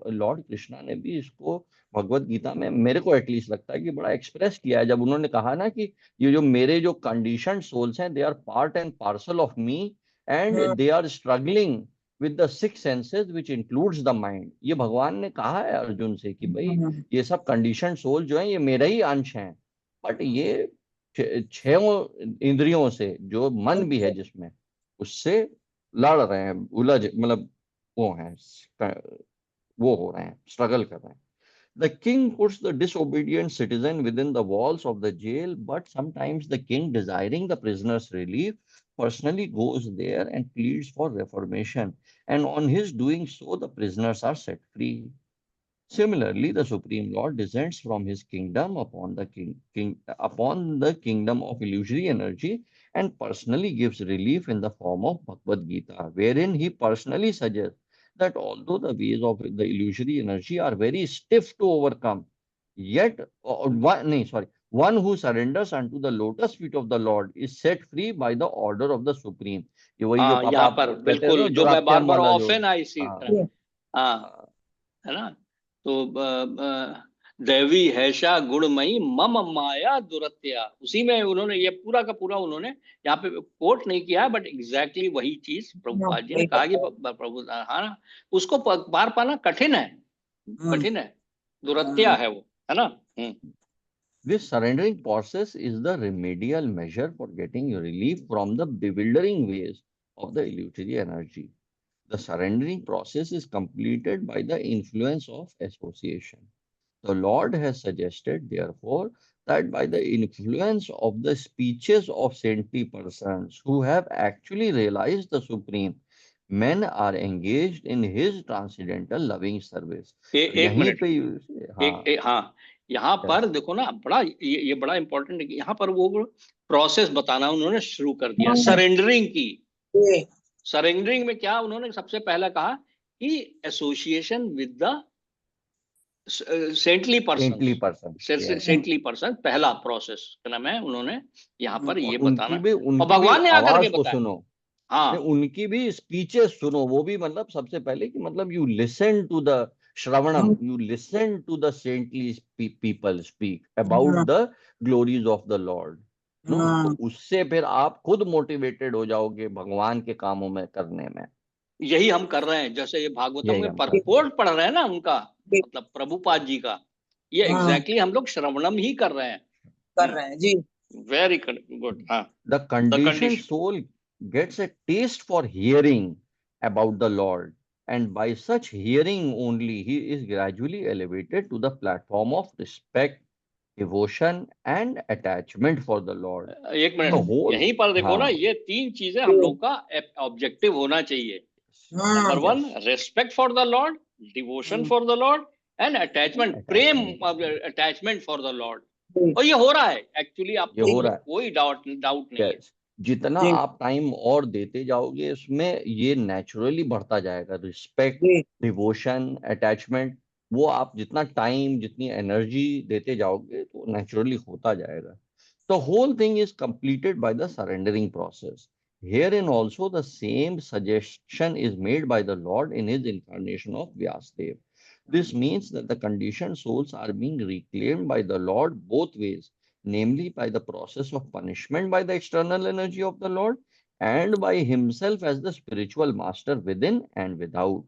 [SPEAKER 3] Lord Krishna ने भी इसको भगवत गीता में, मेरे को एटलीस्ट लगता है कि बड़ा एक्सप्रेस किया है, जब उन्होंने कहा ना कि ये जो मेरे जो कंडीशनड सोल्स हैं, they are part and parcel of me and they are struggling with the six senses which includes the mind. ये भगवान ने कहा है अर्जुन से कि भाई ये सब कंडीशनड सोल जो है ये मेरा ही अंश हैं, बट ये छह इंद्रियों से, जो मन भी है जिसमें, उससे लड़ रहे हैं, उलझ, मतलब वो हैं, वो हो रहे हैं, स्ट्रगल कर रहे हैं। The king puts the disobedient citizen within the walls of the jail, but sometimes the king, desiring the prisoner's relief, personally goes there and pleads for reformation, and on his doing so, the prisoners are set free. Similarly, the Supreme Lord descends from his kingdom upon upon the kingdom of illusory energy and personally gives relief in the form of Bhagavad Gita, wherein he personally suggests that although the ways of the illusory energy are very stiff to overcome, yet one who surrenders unto the lotus feet of the Lord is set free by the order of the Supreme. ये वही जो
[SPEAKER 2] हाँ,
[SPEAKER 3] पापा
[SPEAKER 2] यहाँ
[SPEAKER 3] आप
[SPEAKER 2] पर
[SPEAKER 3] कहते हैं ना,
[SPEAKER 2] बिल्कुल जो मैं बार
[SPEAKER 3] दुरात्म
[SPEAKER 2] बार
[SPEAKER 3] वाला जो,
[SPEAKER 2] ऑफन आई सी
[SPEAKER 3] हाँ,
[SPEAKER 2] हाँ, है ना। तो दैवी हैशा गुणमयी मम माया दुरत्या, उसी में उन्होंने ये पूरा का पूरा उन्होंने यहाँ पे कोट नहीं किया है, बट एग्जैक्टली वही चीज प्रभुपाद जी ने कहा कि प्रभु, हाँ ना, उसको पार पाना कठिन है, कठिन है, दुरत्या है वो, है ना।
[SPEAKER 3] This surrendering process is the remedial measure for getting relief from the bewildering ways of the illusory energy. The surrendering process is completed by the influence of association. The Lord has suggested, therefore, that by the influence of the speeches of saintly persons who have actually realized the Supreme, men are engaged in His transcendental loving service.
[SPEAKER 2] एक
[SPEAKER 3] यहीं
[SPEAKER 2] minute,
[SPEAKER 3] पे, हाँ,
[SPEAKER 2] हाँ, यहाँ पर
[SPEAKER 3] yes,
[SPEAKER 2] देखो ना, बड़ा ये बड़ा इंपॉर्टेंट है कि यहाँ पर वो प्रोसेस बताना उन्होंने शुरू कर दिया, सरेंडरिंग की। सरेंडरिंग में क्या उन्होंने सबसे पहले कहा कि association with the saintly person,
[SPEAKER 3] saintly person, yes.
[SPEAKER 2] Saintly person पहला प्रोसेस का नाम है, उन्होंने यहाँ पर
[SPEAKER 3] और
[SPEAKER 2] ये बताना, और
[SPEAKER 3] उनकी भी
[SPEAKER 2] भगवान ने आकर के
[SPEAKER 3] आवाज को
[SPEAKER 2] बताया।
[SPEAKER 3] सुनो,
[SPEAKER 2] हाँ,
[SPEAKER 3] उनकी भी स्पीचेस सुनो, वो भी मतलब सबसे पहले कि मतलब you listen to the shravanam, you listen to the saintly people speak about the glories of the Lord, no, तो उससे फिर आप खुद मोटिवेटेड हो जाओगे भगवान के कामों में करने में।
[SPEAKER 2] यही हम कर रहे हैं, जैसे ये भागवतम
[SPEAKER 3] यही
[SPEAKER 2] में
[SPEAKER 3] हम कर रहे
[SPEAKER 2] परपोर्ट पढ़ रहे हैं ना उनका, मतलब प्रभुपाद जी का, ये एग्जैक्टली हम लोग श्रवणम ही कर रहे हैं
[SPEAKER 1] जी।
[SPEAKER 2] Very good. हाँ,
[SPEAKER 3] the
[SPEAKER 2] the
[SPEAKER 3] condition
[SPEAKER 2] condition,
[SPEAKER 3] soul gets a taste for hearing about the Lord, and by such hearing only he is gradually elevated to the platform of respect, devotion, and attachment for the Lord.
[SPEAKER 2] एक
[SPEAKER 3] The
[SPEAKER 2] minute,
[SPEAKER 3] whole,
[SPEAKER 2] यहीं पर देखो ना,
[SPEAKER 3] हाँ,
[SPEAKER 2] ये तीन चीजें हम लोग का ऑब्जेक्टिव होना चाहिए। Number one,
[SPEAKER 3] yes,
[SPEAKER 2] respect for the Lord, devotion for the Lord, and attachment, Prem,
[SPEAKER 3] attachment for the Lord.
[SPEAKER 2] Attachment for the Lord. और ये हो रहा है एक्चुअली, आप
[SPEAKER 3] ये हो
[SPEAKER 2] उसमें
[SPEAKER 3] रहा है,
[SPEAKER 2] कोई डाउट नहीं है।
[SPEAKER 3] yes. जितना आप टाइम और देते जाओगे उसमें ये नेचुरली बढ़ता जाएगा, रिस्पेक्ट, डिवोशन, अटैचमेंट, वो आप जितना टाइम, जितनी एनर्जी देते जाओगे तो नेचुरली होता जाएगा। The whole thing is completed by the surrendering process. Herein also the same suggestion is made by the Lord in his incarnation of Vyasadeva. This means that the conditioned souls are being reclaimed by the Lord both ways, namely by the process of punishment by the external energy of the Lord and by himself as the spiritual master within and without.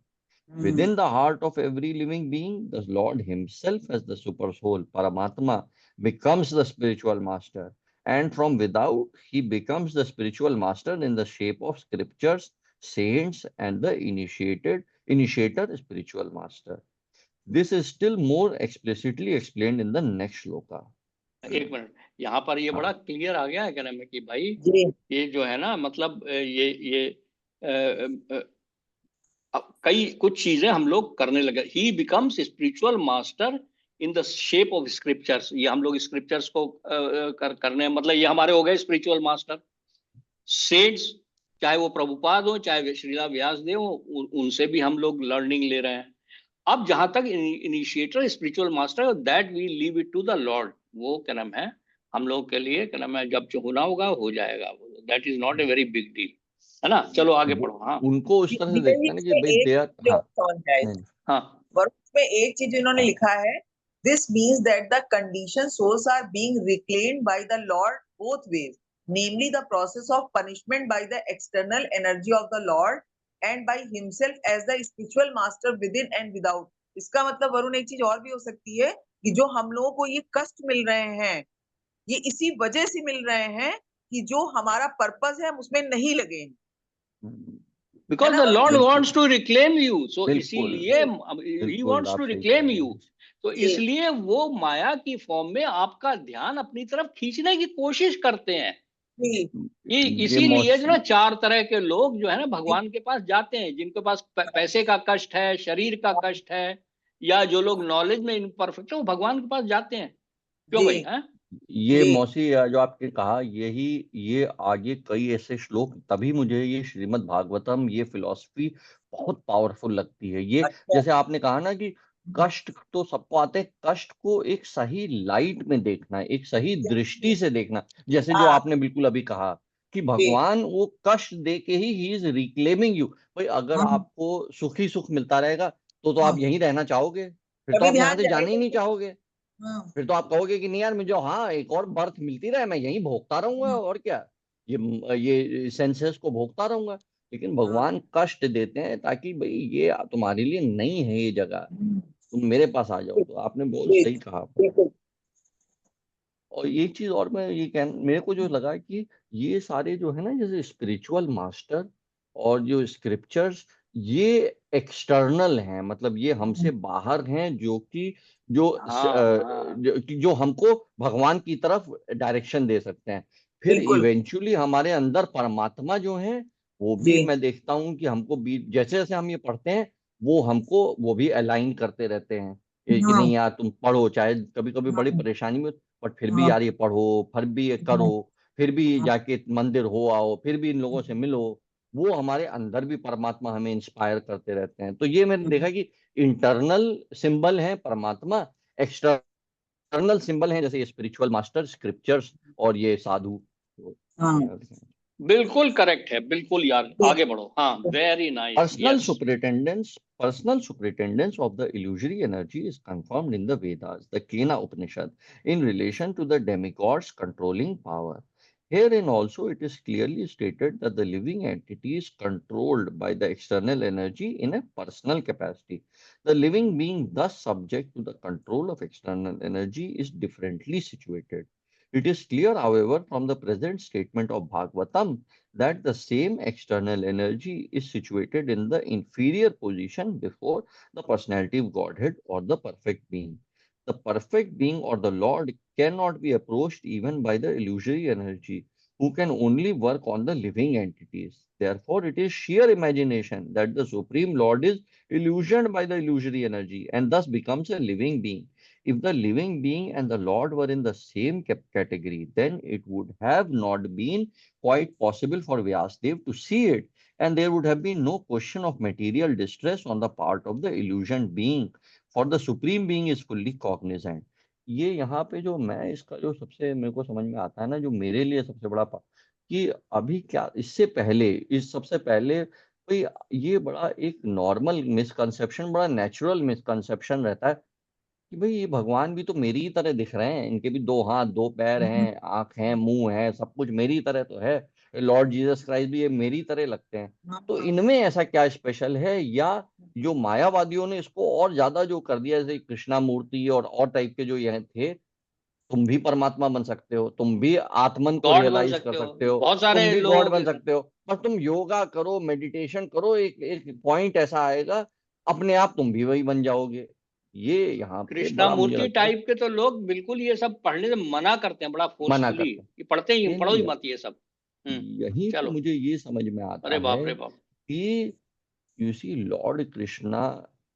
[SPEAKER 3] Within the heart of every living being, the Lord himself as the super soul, Paramatma, becomes the spiritual master. And from without, he becomes the spiritual master in the shape of scriptures, saints, and the initiator spiritual master. This is still more explicitly explained in the next shloka.
[SPEAKER 2] एक minute, यहाँ पर ये बड़ा
[SPEAKER 3] हाँ।
[SPEAKER 2] Clear आ गया है कहने में कि भाई
[SPEAKER 1] जी
[SPEAKER 2] ये जो है ना, मतलब ये कई कुछ चीजें हम लोग करने लगे. ही becomes spiritual master in the shape of scriptures. ये हम लोग स्क्रिप्चर्स को करने, मतलब ये हमारे हो गए स्पिरिचुअल मास्टर. सेंट्स, चाहे वो प्रभुपाद हो, चाहे श्रीला व्यासदेव हो, उनसे भी हम लोग लर्निंग ले रहे हैं. अब जहां तक initiator spiritual master, that we leave it to the Lord. वो क्या नाम है, हम लोग के लिए क्या नाम है, जब जो होना होगा हो जाएगा. That is not a very big deal, है ना. चलो आगे पढ़ो. हाँ
[SPEAKER 3] उनको उस तरह से देखते हैं ना कि भाई दे आर. हाँ नहीं.
[SPEAKER 2] हाँ
[SPEAKER 1] वर्ष में एक चीज इन्होंने लिखा है, this means that the condition souls are being reclaimed by the Lord both ways, namely the process of punishment by the external energy of the Lord and by himself as the spiritual master within and without. इसका मतलब वरुण एक चीज और भी हो सकती है कि जो हम लोगों को ये कष्ट मिल रहे हैं, ये इसी वजह से मिल रहे हैं कि जो हमारा पर्पस है हम उसमें नहीं लगे.
[SPEAKER 2] because the Lord wants to reclaim you, so इसीलिए he wants to reclaim you. तो इसलिए वो माया की फॉर्म में आपका ध्यान अपनी तरफ खींचने की कोशिश करते हैं. ये इसीलिए जो ना 4 तरह के लोग जो है ना भगवान के पास जाते हैं, जिनके पास पैसे का कष्ट है, शरीर का कष्ट है, या जो लोग नॉलेज में इम्परफेक्ट है, वो भगवान के पास जाते हैं. क्यों भाई? है
[SPEAKER 3] ये मौसी जो आपने कहा, यही ये आगे कई ऐसे श्लोक, तभी मुझे ये श्रीमद् भागवतम, ये फिलॉसफी बहुत पावरफुल लगती है. ये जैसे आपने कहा ना कि कष्ट तो सबको आते हैं, कष्ट को एक सही लाइट में देखना, एक सही दृष्टि से देखना. जैसे जो आपने बिल्कुल अभी कहा कि भगवान वो कष्ट दे के ही इज रिक्लेमिंग यू. भाई अगर आपको सुखी सुख मिलता रहेगा तो आप यहीं रहना चाहोगे? फिर तो आप यहाँ से जाने ही नहीं चाहोगे. फिर तो आप कहोगे कि नहीं यार मुझे एक और बर्थ मिलती रहे, मैं यहीं भोगता रहूंगा, और क्या ये सेंसेस को भोगता रहूंगा. लेकिन भगवान कष्ट देते हैं ताकि भाई ये तुम्हारे लिए नहीं है ये जगह, तुम मेरे पास आ जाओ. तो आपने बहुत सही कहा. और एक चीज और मैं ये मेरे को जो लगा कि ये सारे जो है ना, जैसे स्पिरिचुअल मास्टर और जो स्क्रिप्चर्स, ये एक्सटर्नल हैं, मतलब ये हमसे बाहर हैं, जो कि जो हमको भगवान की तरफ डायरेक्शन दे सकते हैं. फिर इवेंचुअली हमारे अंदर परमात्मा जो है, वो भी मैं देखता हूँ कि हमको भी जैसे जैसे हम ये पढ़ते हैं, वो भी अलाइन करते रहते हैं कि नहीं यार तुम पढ़ो, चाहे कभी कभी बड़ी परेशानी में, बट फिर भी यार ये पढ़ो, फिर भी ये करो, फिर भी जाके मंदिर हो आओ, फिर भी इन लोगों से मिलो. वो हमारे अंदर भी परमात्मा हमें इंस्पायर करते रहते हैं. तो ये मैंने देखा कि इंटरनल सिंबल है परमात्मा, एक्सटर्नल सिंबल है जैसे स्पिरिचुअल मास्टर, स्क्रिप्चर्स और ये साधु.
[SPEAKER 2] बिल्कुल करेक्ट है, बिल्कुल यार. आगे बढ़ो. हाँ, very nice.
[SPEAKER 3] Personal superintendence of the illusory energy is confirmed in the Vedas, the Kena Upanishad, in relation to the demigods controlling power. Herein also it is clearly stated that the living entity is controlled by the external energy in a personal capacity. The living being thus subject to the control of external energy is differently situated. It is clear, however, from the present statement of Bhagavatam that the same external energy is situated in the inferior position before the personality of Godhead or the perfect being. The perfect being or the Lord cannot be approached even by the illusory energy, who can only work on the living entities. Therefore, it is sheer imagination that the Supreme Lord is illusioned by the illusory energy and thus becomes a living being. If the living being and the Lord were in the same category, then it would have not been quite possible for Vyasadeva to see it, and there would have been no question of material distress on the part of the illusioned being, for the Supreme Being is fully cognizant. ये यहाँ पे जो मैं इसका जो सबसे मेरे को समझ में आता है ना, जो मेरे लिए सबसे बड़ा कि अभी क्या इस सबसे पहले कोई ये बड़ा एक नॉर्मल मिसकंसेप्शन, बड़ा नेचुरल मिसकंसेप्शन रहता है कि भाई ये भगवान भी तो मेरी ही तरह दिख रहे हैं, इनके भी दो हाथ, दो पैर हैं, आंख हैं, मुंह है, सब कुछ मेरी तरह तो है। लॉर्ड जीसस क्राइस्ट भी ये मेरी तरह लगते हैं। तो इनमें ऐसा क्या स्पेशल है? या जो मायावादियों ने इसको और ज्यादा जो कर दिया, जैसे कृष्णा मूर्ति और टाइप के जो ये थे, तुम भी परमात्मा बन सकते हो, तुम भी आत्मन को
[SPEAKER 2] गॉड बन
[SPEAKER 3] रियलाइज कर
[SPEAKER 2] सकते हो,
[SPEAKER 3] सकते हो,
[SPEAKER 2] बहुत
[SPEAKER 3] तुम
[SPEAKER 2] सारे
[SPEAKER 3] भी गॉड
[SPEAKER 2] लोगों
[SPEAKER 3] बन
[SPEAKER 2] के साथ।
[SPEAKER 3] सकते हो। बस तुम योगा करो, मेडिटेशन करो, एक एक पॉइंट ऐसा आएगा, अपने आप तुम भी वही बन जाओगे। ये यहाँ पे
[SPEAKER 2] कृष्णा
[SPEAKER 3] बड़ा मुझे
[SPEAKER 2] मूर्ति
[SPEAKER 3] लगता है
[SPEAKER 2] टाइप के तो लोग बिल्कुल ये सब पढ़ने से मना करते हैं, बड़ा
[SPEAKER 3] मना
[SPEAKER 2] फोर्सफुली,
[SPEAKER 3] करते हैं।
[SPEAKER 2] कि पढ़ते ही
[SPEAKER 3] नहीं
[SPEAKER 2] पढ़ो ही
[SPEAKER 3] नहीं,
[SPEAKER 2] मत ये सब।
[SPEAKER 3] यहीं पे
[SPEAKER 2] चलो।
[SPEAKER 3] मुझे ये समझ में आता
[SPEAKER 2] अरे बाप
[SPEAKER 3] है
[SPEAKER 2] रे बाप।
[SPEAKER 3] कि you see Lord Krishna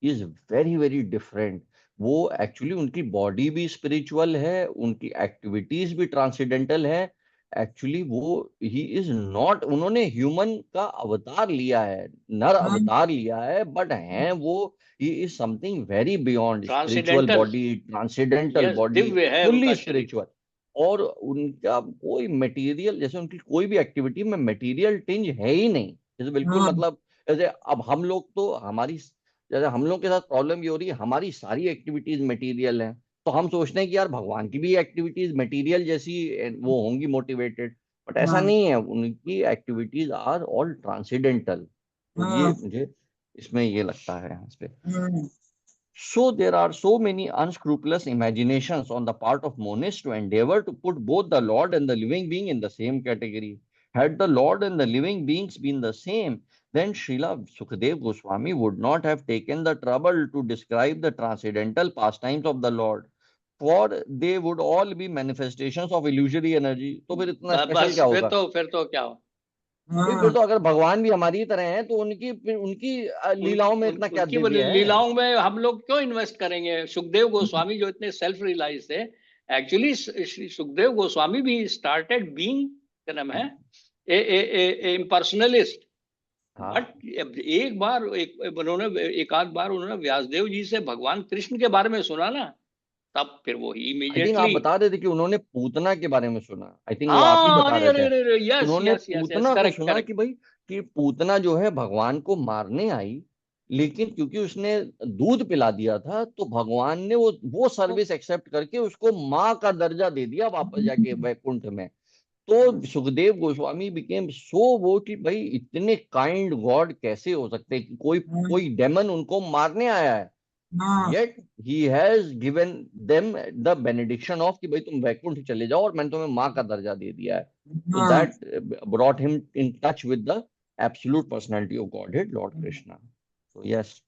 [SPEAKER 3] is very very different. वो एक्चुअली उनकी बॉडी भी स्पिरिचुअल है, उनकी एक्टिविटीज भी ट्रांसेंडेंटल है। एक्चुअली वो ही इज नॉट, उन्होंने ह्यूमन का अवतार लिया है, नर अवतार लिया है, बट हैं वो, he is something very beyond spiritual
[SPEAKER 2] transcendental.
[SPEAKER 3] Body, transcendental
[SPEAKER 2] yes,
[SPEAKER 3] body,
[SPEAKER 2] Divya है
[SPEAKER 3] फुल्ली
[SPEAKER 2] उनका शरीर।
[SPEAKER 3] स्पिरिचुअल। और उनका कोई मटेरियल, जैसे उनकी कोई भी एक्टिविटी में मटेरियल टिंज है ही नहीं। जैसे बिल्कुल मतलब, जैसे अब हम लोग तो हमारी, जैसे हम लोग के साथ प्रॉब्लम ये हो रही है, हमारी सारी एक्टिविटीज मटेरियल हैं, तो हम सोचते हैं कि यार भगवान की भी एक्टिविटीज मटेरियल जैसी वो होंगी, मोटिवेटेड। बट ऐसा नहीं है, उनकी एक्टिविटीज आर ऑल ट्रांसेंडेंटल। तो ये मुझे इसमें ये लगता है यहाँ पे। So there are so many unscrupulous imaginations on the part of monists to endeavor to put both the Lord and the living being in the same category. Had the Lord and the living beings been the same, then Srila Sukadev Goswami would not have taken the trouble to describe the transcendental pastimes of the Lord, for they would all be manifestations of illusory energy. तो फिर इतना special
[SPEAKER 2] बस
[SPEAKER 3] क्या
[SPEAKER 2] फिर
[SPEAKER 3] होगा?
[SPEAKER 2] तो फिर तो क्या हो।
[SPEAKER 3] भाई फिर तो अगर भगवान भी हमारी ही तरह हैं, तो उनकी फिर उनकी लीलाओं में इतना क्या
[SPEAKER 2] उनकी
[SPEAKER 3] दिव्य है?
[SPEAKER 2] लीलाओं में हम लोग क्यों इन्वेस्ट करेंगे। सुखदेव गोस्वामी जो इतने सेल्फ रियलाइज थे, एक्चुअली श्री सुखदेव गोस्वामी भी स्टार्टेड बीइंग, क्या नाम है, ए इम्पर्सनलिस्ट।
[SPEAKER 3] हाँ,
[SPEAKER 2] बट एक बार उन्होंने एक आध बार उन्होंने व्यासदेव जी से भगवान कृष्ण के बारे में सुना ना, तब फिर वो
[SPEAKER 3] आई थिंक आप
[SPEAKER 2] इमीडिएटली।
[SPEAKER 3] बता रहे थे कि उन्होंने पूतना के बारे में सुना। आई थिंक वो आप ही
[SPEAKER 2] हाँ,
[SPEAKER 3] बता
[SPEAKER 2] अरे
[SPEAKER 3] रहे
[SPEAKER 2] अरे
[SPEAKER 3] थे।
[SPEAKER 2] अरे, यस
[SPEAKER 3] उन्होंने
[SPEAKER 2] यस यस यस,
[SPEAKER 3] पूतना को
[SPEAKER 2] करेक्ट
[SPEAKER 3] सुना
[SPEAKER 2] करेक्ट।
[SPEAKER 3] कि भाई, कि पूतना जो है भगवान को मारने आई, लेकिन क्योंकि उसने दूध पिला दिया था, तो भगवान ने वो सर्विस एक्सेप्ट करके उसको माँ का दर्जा दे दिया वापस जाके वैकुंठ में। तो सुखदेव गोस्वामी बिकेम सो वो कि भाई इतने काइंड गॉड कैसे हो सकते हैं कि कोई कोई डेमन उनको मारने आया है, yet he has given them the benediction of कि भाई तुम वैकुंठ चले जाओ और मैंने तुम्हें माँ का दर्जा दे दिया है। तो that brought him in touch with the absolute personality of Godhead, Lord Krishna. So yes,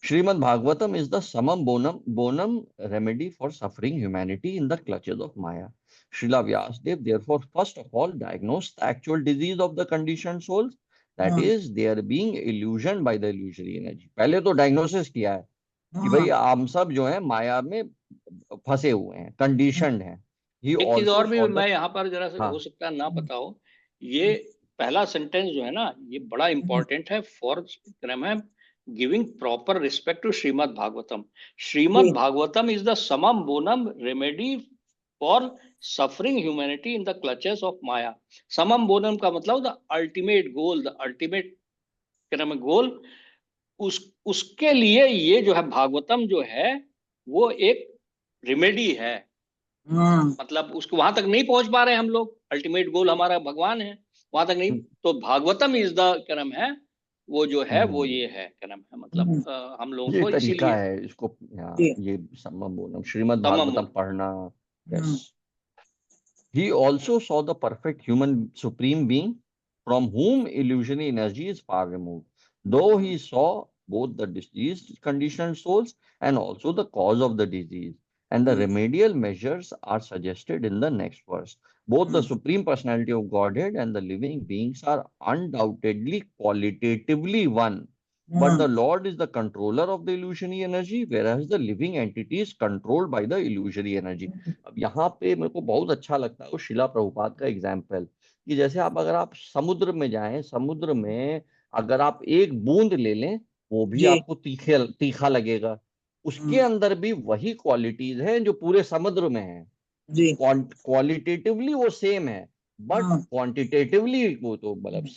[SPEAKER 3] Srimad Bhagavatam is the summum bonum remedy for suffering humanity in the clutches of Maya. Srila Vyasadeva therefore first of all diagnosed the actual disease of the conditioned souls, that is, they are being illusioned by the illusory energy. पहले तो diagnosis किया है कि भाई हम सब जो है माया में फंसे हुए हैं, कंडीशंड हैं। ही
[SPEAKER 2] एक चीज
[SPEAKER 3] ऑल्सो
[SPEAKER 2] और भी
[SPEAKER 3] सॉ द,
[SPEAKER 2] मैं यहाँ पर जरा
[SPEAKER 3] हाँ,
[SPEAKER 2] हो सकता है ना पता हो, ये पहला सेंटेंस जो है ना, ये बड़ा इंपॉर्टेंट है फॉर क्रम है giving proper respect to Shrimad Bhagavatam. Shrimad Bhagavatam is the summum bonum remedy for suffering humanity in the clutches of Maya. Summum bonum का मतलब the ultimate goal, the ultimate क्रम गोल, उसके लिए ये जो है भागवतम जो है वो एक रेमेडी है। मतलब उसको वहां तक नहीं पहुंच पा रहे हम लोग, अल्टीमेट गोल हमारा भगवान है, वहां तक नहीं। तो भागवतम इज द क्रम है, वो जो है वो ये है क्रम है, मतलब हम लोगों
[SPEAKER 3] ये
[SPEAKER 2] को
[SPEAKER 3] तरीका
[SPEAKER 2] इसीलिए
[SPEAKER 3] है इसको, हाँ, ये संभव बोलना, श्रीमद्
[SPEAKER 2] तमम
[SPEAKER 3] भागवतम
[SPEAKER 2] बोल।
[SPEAKER 3] पढ़ना। Yes, he also saw the perfect human supreme being from whom illusionary energy is far removed, though he saw both the diseased conditioned souls and also the cause of the disease. And the remedial measures are suggested in the next verse. Both the Supreme Personality of Godhead and the living beings are undoubtedly qualitatively one. But the Lord is the controller of the illusionary energy, whereas the living entity is controlled by the illusory energy. अब यहाँ पे मेरे को बहुत अच्छा लगता है वो शिला प्रभुपाद का एग्जाम्पल, कि जैसे अगर आप समुद्र में जाएं, समुद्र में अगर आप एक बूंद ले लें, वो भी आपको तीखा लगेगा। उसके अंदर भी वही क्वालिटीज हैं जो पूरे समुद्र में है। क्वालिटेटिवली वो सेम है, बट क्वांटिटेटिवली वो तो मतलब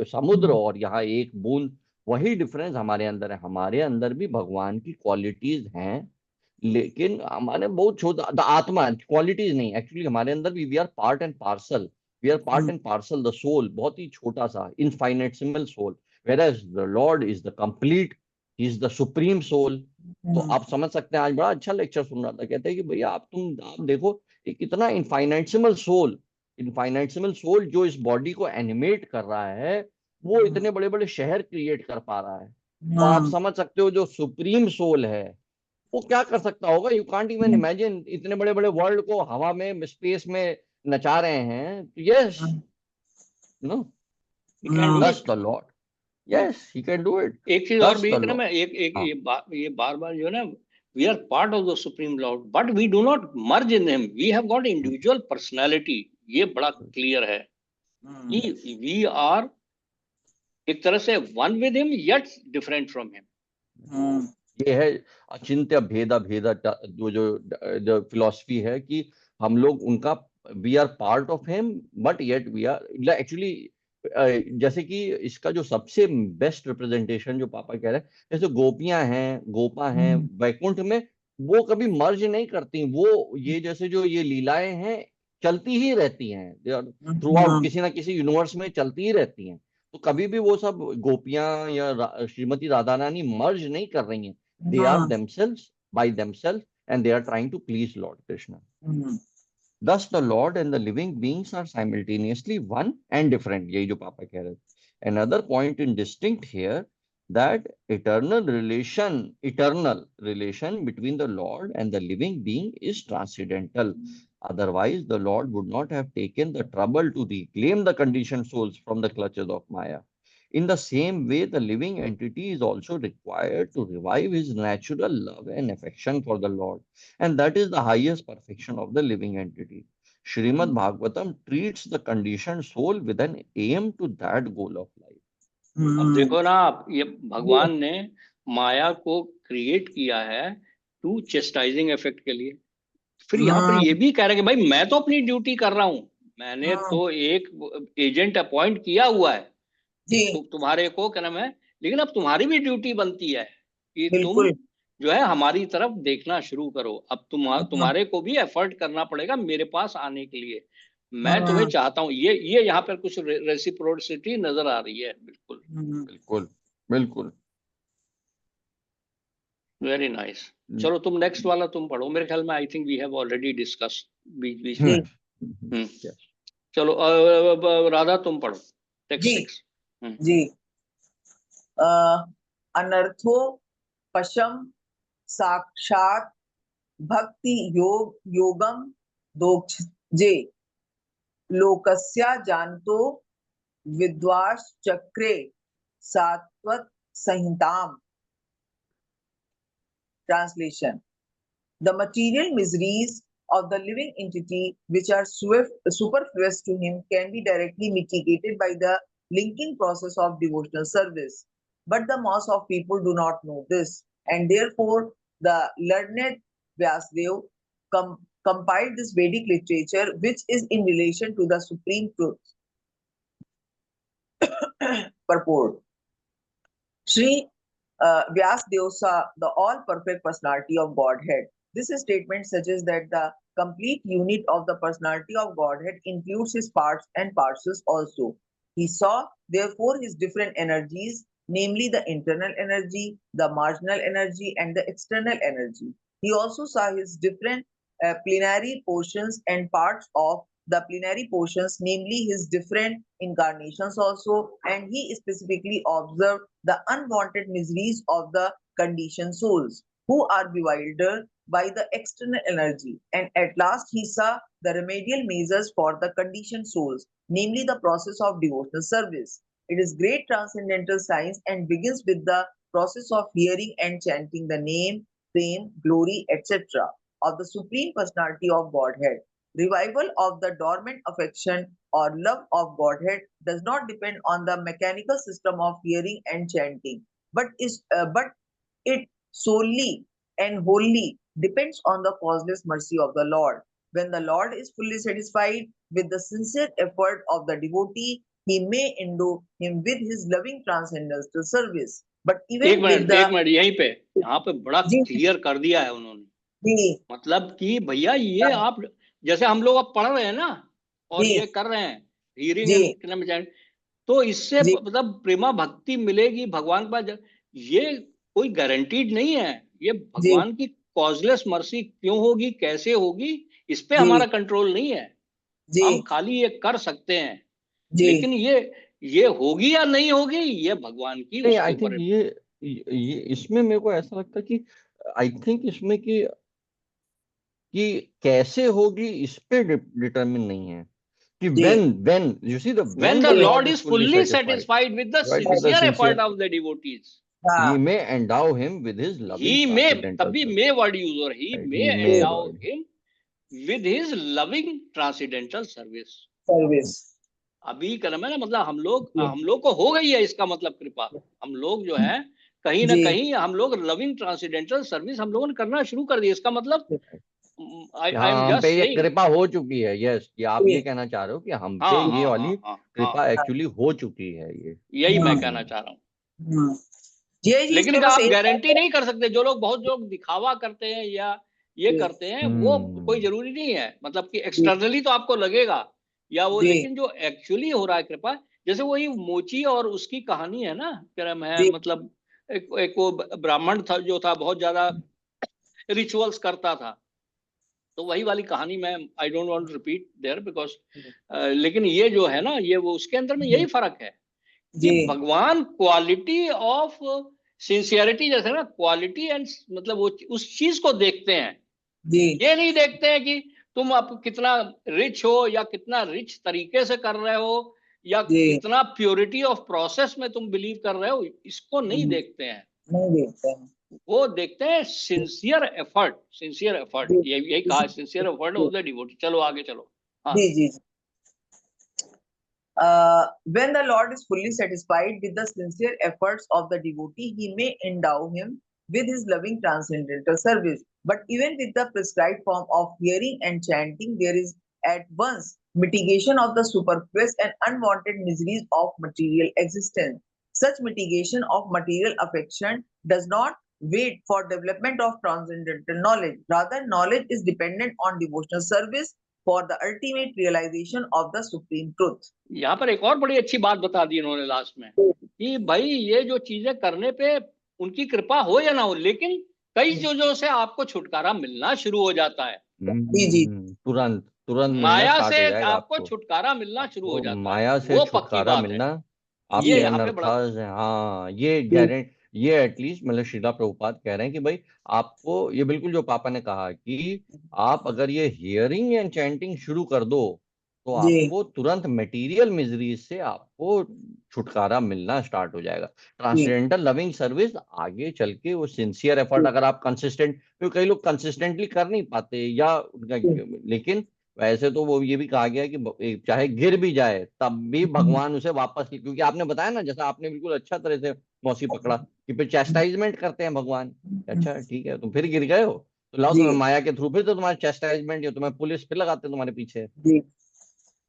[SPEAKER 3] समुद्र और यहाँ एक बूंद, वही डिफरेंस हमारे अंदर है। हमारे अंदर भी भगवान की क्वालिटीज हैं, लेकिन हमारे बहुत छोटा द आत्मा क्वालिटीज नहीं, एक्चुअली हमारे अंदर भी we are part and parcel, we are part and parcel, the soul बहुत ही छोटा सा infinitesimal soul, whereas the Lord is the complete, he is the supreme soul. तो आप समझ सकते हैं, आज बड़ा अच्छा लेक्चर सुन रहा था, कहते हैं कि भैया आप देखो एक इतना इनफाइनाइटसिमल सोल जो इस बॉडी को एनिमेट कर रहा है, वो इतने बड़े बड़े शहर क्रिएट कर पा रहा है। तो आप समझ सकते हो जो सुप्रीम सोल है वो क्या कर सकता होगा। यू कांट इवन इमेजिन, इतने बड़े बड़े वर्ल्ड को हवा में स्पेस में नचा रहे हैं। Yes, no,
[SPEAKER 2] He can do
[SPEAKER 3] that's
[SPEAKER 2] it.
[SPEAKER 3] the Lord. Yes, he can do it.
[SPEAKER 2] एक चीज और
[SPEAKER 3] That's
[SPEAKER 2] भी
[SPEAKER 3] the
[SPEAKER 2] कि ना,
[SPEAKER 3] Lord.
[SPEAKER 2] मैं एक
[SPEAKER 3] हाँ,
[SPEAKER 2] ये बार बार जो है ना, we are part of the Supreme Lord but we do not merge in him, we have got individual personality. ये बड़ा क्लियर है कि वी आर एक तरह से one with him yet different from him.
[SPEAKER 3] ये है अचिंत्य भेदा भेदा, वो जो फिलॉसफी है कि हम लोग उनका, we are part of him but yet we are actually, जैसे कि इसका जो सबसे बेस्ट रिप्रेजेंटेशन जो पापा कह रहे हैं, जैसे गोपियां हैं, गोपा हैं वैकुंठ में, वो कभी मर्ज नहीं करती, वो ये जैसे जो ये लीलाएं हैं चलती ही रहती हैं थ्रू आउट, किसी ना किसी यूनिवर्स में चलती ही रहती हैं। तो कभी भी वो सब गोपियां या श्रीमती राधा रानी मर्ज नहीं कर रही हैं, they are themselves by themselves and they are trying to please Lord Krishna. Thus the Lord and the living beings are simultaneously one and different. यही जो पापा कह रहे थे। Another point in distinct here, that eternal relation between the Lord and the living being is transcendental. Otherwise the Lord would not have taken the trouble to reclaim the conditioned souls from the clutches of Maya. In the same way, the living entity is also required to revive his natural love and affection for the Lord, and that is the highest perfection of the living entity. Srimad Bhagavatam treats the conditioned soul with an aim to that goal of life.
[SPEAKER 2] अब देखो ना आप, ये भगवान ने माया को create किया है टू चेस्टाइजिंग इफेक्ट के लिए, फिर यहाँ पर ये भी कह रहे हैं कि भाई मैं तो अपनी ड्यूटी कर रहा हूं, मैंने तो एक एजेंट अपॉइंट किया हुआ है तुम्हारे को, क्या नाम है, लेकिन अब तुम्हारी भी ड्यूटी बनती है कि तुम जो है हमारी तरफ देखना शुरू करो। अब तुम्हारे को भी एफर्ट करना पड़ेगा मेरे पास आने के लिए, मैं तुम्हें चाहता हूँ। ये यहाँ पर कुछ रेसिप्रोसिटी नजर आ रही है। बिल्कुल
[SPEAKER 3] बिल्कुल बिल्कुल,
[SPEAKER 2] वेरी नाइस। चलो तुम नेक्स्ट वाला तुम पढ़ो, मेरे ख्याल में I think we have already discuss बीच बीच में। चलो राधा तुम पढ़ो टेक्स्ट 6।
[SPEAKER 1] जी। अनर्थो पशम साक्षात भक्ति योगम दोक्षजे लोकस्या जानतो विद्वास चक्रे Satvata संहिताम। Translation: the material miseries of the living entity, which are superfluous to him, can be directly mitigated by the linking process of devotional service. But the mass of people do not know this, and therefore the learned Vyasadeva compiled this Vedic literature, which is in relation to the supreme truth. Purport: Sri Vyasadeva saw the all-perfect personality of Godhead. This statement suggests that the complete unit of the personality of Godhead includes his parts and parcels also. He saw, therefore, his different energies, namely the internal energy, the marginal energy, and the external energy. He also saw his different plenary portions and parts of the plenary portions, namely his different incarnations also, and he specifically observed the unwanted miseries of the conditioned souls, who are bewildered by the external energy. And at last he saw the remedial measures for the conditioned souls, namely the process of devotional service. It is great transcendental science and begins with the process of hearing and chanting the name, fame, glory, etc. of the Supreme Personality of Godhead. Revival of the dormant affection or love of Godhead does not depend on the mechanical system of hearing and chanting, but it solely and wholly depends on the causeless mercy of the Lord. When the Lord is fully satisfied with the sincere effort of the devotee, he may endow him with his loving transcendental service. But even
[SPEAKER 2] एक minute यहीं पे यहाँ पे बड़ा clear कर दिया है उन्होंने
[SPEAKER 1] जी
[SPEAKER 2] मतलब कि भैया ये आप जैसे हम लोग अब पढ़ रहे हैं ना और
[SPEAKER 1] जी
[SPEAKER 2] ये कर रहे हैं हियरिंग
[SPEAKER 1] जी
[SPEAKER 2] एंड, तो इससे
[SPEAKER 1] जी
[SPEAKER 2] मतलब प्रेमा भक्ति मिलेगी भगवान के पास। ये कोई गारंटीड नहीं है। ये
[SPEAKER 1] जी
[SPEAKER 2] भगवान की कॉजलेस मर्सी क्यों होगी, कैसे होगी, इस पे
[SPEAKER 1] जी
[SPEAKER 2] हमारा कंट्रोल नहीं है।
[SPEAKER 1] जी
[SPEAKER 2] हम खाली ये कर सकते हैं,
[SPEAKER 1] जी
[SPEAKER 2] लेकिन ये होगी या नहीं होगी ये भगवान की
[SPEAKER 3] नहीं,
[SPEAKER 2] उसके
[SPEAKER 3] आई थिंक
[SPEAKER 2] ऊपर है।
[SPEAKER 3] ये इसमें मेरे को ऐसा लगता है कि आई थिंक इसमें कि कैसे होगी इस पे डिटरमिन नहीं है कि
[SPEAKER 1] जी
[SPEAKER 3] when you see the
[SPEAKER 2] When
[SPEAKER 3] when
[SPEAKER 2] the
[SPEAKER 3] the
[SPEAKER 2] Lord
[SPEAKER 3] Lord is
[SPEAKER 2] is
[SPEAKER 3] fully
[SPEAKER 2] fully
[SPEAKER 3] satisfied,
[SPEAKER 2] satisfied with the
[SPEAKER 3] right, with the
[SPEAKER 2] sincere effort
[SPEAKER 3] sincere,
[SPEAKER 2] of the devotees,
[SPEAKER 3] he
[SPEAKER 1] हाँ
[SPEAKER 3] may endow him with his loving
[SPEAKER 2] he may,
[SPEAKER 3] transcendental
[SPEAKER 2] तभी
[SPEAKER 3] service,
[SPEAKER 2] may word use, और he
[SPEAKER 3] right?
[SPEAKER 2] may
[SPEAKER 3] He may
[SPEAKER 1] जी
[SPEAKER 2] endow
[SPEAKER 3] word.
[SPEAKER 2] him with his loving transcendental service।
[SPEAKER 1] Service
[SPEAKER 2] अभी कर्म है ना, मतलब
[SPEAKER 1] जी
[SPEAKER 2] हम लोग को हो गई है इसका मतलब कृपा। हम लोग जो है कहीं ना
[SPEAKER 1] जी
[SPEAKER 2] कहीं हम लोग लविंग ट्रांसीडेंटल सर्विस हम लोगों ने करना शुरू कर दी। इसका मतलब आई एम
[SPEAKER 3] हाँ, हम पे
[SPEAKER 2] जस्ट
[SPEAKER 3] ये
[SPEAKER 2] सेइंग।
[SPEAKER 3] कृपा हो चुकी है, यस, कि आप
[SPEAKER 1] जी
[SPEAKER 3] ये कहना चाह रहे हो कि हम पे
[SPEAKER 2] हाँ
[SPEAKER 3] ये
[SPEAKER 2] हाँ हाँ
[SPEAKER 3] वाली
[SPEAKER 2] हाँ
[SPEAKER 3] कृपा
[SPEAKER 2] हाँ,
[SPEAKER 3] एक्चुअली हो चुकी है ये।
[SPEAKER 2] यही मैं कहना
[SPEAKER 3] हम्म
[SPEAKER 2] चाह रहा हूँ।
[SPEAKER 1] हम्म, जी
[SPEAKER 2] लेकिन
[SPEAKER 1] इसमें बस
[SPEAKER 2] आप
[SPEAKER 1] एक बात
[SPEAKER 2] गारंटी
[SPEAKER 1] है
[SPEAKER 2] नहीं कर सकते। जो लोग बहुत लोग दिखावा करते हैं या ये
[SPEAKER 1] जी
[SPEAKER 2] करते हैं, वो कोई
[SPEAKER 3] हम्म
[SPEAKER 2] जरूरी नहीं है, मतलब कि
[SPEAKER 1] जी
[SPEAKER 2] एक्सटर्नली तो आपको लगेगा या वो,
[SPEAKER 1] जी
[SPEAKER 2] लेकिन जो एक्चुअली हो रहा है कृपा, जैसे वही मोची और उसकी कहानी है ना, क्या नाम है,
[SPEAKER 1] जी
[SPEAKER 2] मतलब एक वो ब्राह्मण था जो था बहुत ज्यादा रिचुअल्स करता था। तो वही वाली कहानी मैं I don't want to repeat there because, लेकिन ये जो है ना, ये वो उसके अंदर में यही फर्क है कि
[SPEAKER 1] जी
[SPEAKER 2] भगवान क्वालिटी ऑफ सिंसियरिटी, जैसे ना क्वालिटी एंड, मतलब वो उस चीज को देखते हैं।
[SPEAKER 1] जी
[SPEAKER 2] ये नहीं देखते हैं कि तुम अब कितना रिच हो या कितना रिच तरीके से कर रहे हो या
[SPEAKER 1] जी
[SPEAKER 2] कितना प्योरिटी ऑफ प्रोसेस में तुम बिलीव कर रहे हो, इसको नहीं देखते हैं।
[SPEAKER 1] नहीं देखते हैं
[SPEAKER 2] वो देखते हैं सिंसियर एफर्ट, सिंसियर एफर्ट,
[SPEAKER 1] जी
[SPEAKER 2] यही कहा, sincere effort of the devotee. चलो आगे चलो। हाँ,
[SPEAKER 1] जी जी when the Lord is fully satisfied with the sincere efforts of the devotee, he may endow him with his loving transcendental service. But even with the prescribed form of hearing and chanting, there is at once mitigation of the superfluous and unwanted miseries of material existence. Such mitigation of material affection does not wait for development of transcendental knowledge. Rather, knowledge is dependent on devotional service for the ultimate realization of the supreme truth.
[SPEAKER 2] यहाँ पर एक और बड़ी अच्छी बात बता दी इन्होंने last में कि भाई ये जो चीजें करने पे उनकी कृपा हो या ना हो, लेकिन कई चीजों से आपको छुटकारा मिलना शुरू हो जाता है।
[SPEAKER 1] जी जी
[SPEAKER 3] तुरंत तुरंत मिलना
[SPEAKER 2] माया
[SPEAKER 3] स्टार्ट
[SPEAKER 2] से
[SPEAKER 3] हो जाएगा
[SPEAKER 2] आपको
[SPEAKER 3] आपको।
[SPEAKER 2] छुटकारा मिलना शुरू हो
[SPEAKER 3] आपको
[SPEAKER 2] जाता है,
[SPEAKER 3] माया से
[SPEAKER 2] वो पक्की
[SPEAKER 3] छुटकारा
[SPEAKER 2] बात है।
[SPEAKER 3] मिलना,
[SPEAKER 1] जी
[SPEAKER 3] आपके
[SPEAKER 2] ये यहाँ पे बड़ा,
[SPEAKER 3] अनर्थास है, हाँ, ये
[SPEAKER 1] जी
[SPEAKER 3] गारंटी, ये एटलीस्ट मतलब श्रीला प्रभुपाद कह रहे हैं कि भाई आपको ये बिल्कुल जो पापा ने कहा कि आप अगर ये हियरिंग एंड चैंटिंग शुरू कर दो तो
[SPEAKER 1] जी
[SPEAKER 3] आपको तुरंत मटेरियल मिजरीज से आपको छुटकारा मिलना स्टार्ट हो जाएगा।
[SPEAKER 1] जी
[SPEAKER 3] ट्रांसडेंटल लविंग सर्विस आगे चल के वो सिंसियर एफर्ट,
[SPEAKER 1] जी
[SPEAKER 3] अगर आप कंसिस्टेंट, क्योंकि कई लोग कंसिस्टेंटली कर नहीं पाते या लेकिन वैसे तो वो ये भी कहा गया है कि चाहे गिर भी जाए तब भी भगवान उसे वापस, क्योंकि आपने बताया ना, जैसा आपने बिल्कुल अच्छा तरह से मौसी पकड़ा कि फिर चैस्टाइजमेंट करते हैं भगवान। अच्छा ठीक है, तुम फिर गिर गए हो तो लाओ
[SPEAKER 1] जी
[SPEAKER 3] तुम्हें माया के थ्रू फिर तो तुम्हारे चैस्टाइजमेंट, या तुम्हें पुलिस फिर लगाते हैं तुम्हारे पीछे।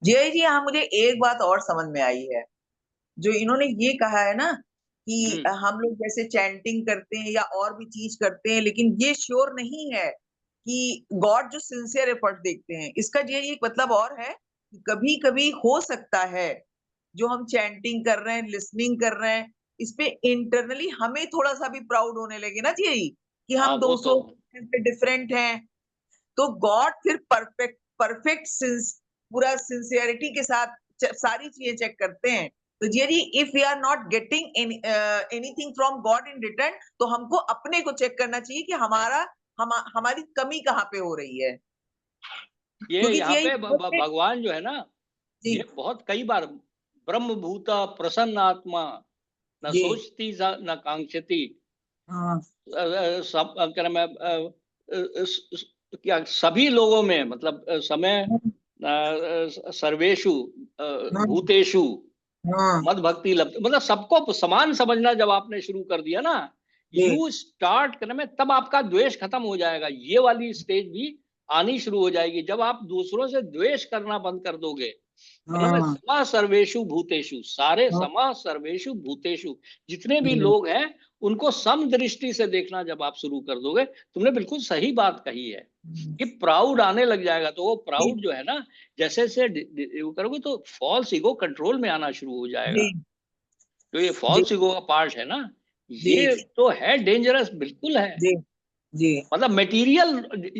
[SPEAKER 1] जी जी हाँ मुझे एक बात और समझ में आई है जो इन्होंने ये कहा है ना कि
[SPEAKER 2] हम्म,
[SPEAKER 1] हम लोग जैसे चैंटिंग करते हैं या और भी चीज करते हैं लेकिन ये श्योर नहीं है कि गॉड जो सिंसियर एफर्ट देखते हैं। इसका ये एक मतलब और है कि कभी कभी हो सकता है जो हम चैंटिंग कर रहे हैं लिसनिंग कर रहे हैं इस पे इंटरनली हमें थोड़ा सा भी प्राउड होने लगे ना जी कि
[SPEAKER 2] हाँ
[SPEAKER 1] हम
[SPEAKER 2] वो तो,
[SPEAKER 1] 200 से डिफरेंट हैं। तो गॉड फिर परफेक्ट परफेक्ट पूरा सिंसियरिटी के साथ सारी चीजें चेक करते हैं। तो यदि if we are not getting anything from God in return तो हमको अपने को चेक करना चाहिए कि हमारी कमी कहाँ पे हो रही है
[SPEAKER 2] ये
[SPEAKER 1] क्योंकि
[SPEAKER 2] यहाँ
[SPEAKER 1] यही
[SPEAKER 2] पे भगवान जो है ना,
[SPEAKER 1] जी
[SPEAKER 2] ये बहुत कई बार ब्रह्म भूता प्रसन्न आत्मा, न
[SPEAKER 1] जी
[SPEAKER 2] सोचती न कांक्षती,
[SPEAKER 1] हाँ
[SPEAKER 2] सब क्या नाम है, क्या सभी लोगों में, मतलब समय सर्वेशु
[SPEAKER 1] हाँ
[SPEAKER 2] भूतेषु
[SPEAKER 1] हाँ
[SPEAKER 2] मद भक्ति लब्ध, मतलब सबको समान समझना जब आपने शुरू कर दिया ना,
[SPEAKER 1] जी
[SPEAKER 2] यू स्टार्ट करने में, तब आपका द्वेष खत्म हो जाएगा। ये वाली स्टेज भी आनी शुरू हो जाएगी जब आप दूसरों से द्वेष करना बंद कर दोगे। समा सर्वेषु भूतेषु, सारे समा सर्वेषु भूतेषु, जितने भी लोग हैं उनको सम दृष्टि से देखना जब आप शुरू कर दोगे, तुमने बिल्कुल सही बात कही है कि प्राउड आने लग जाएगा। तो वो प्राउड जो है ना, जैसे जैसे वो करोगे तो फॉल्स ईगो कंट्रोल में आना शुरू हो जाएगा। तो ये फॉल्स ईगो का पार्ट है ना, ये तो है डेंजरस, बिल्कुल है। मतलब मटेरियल,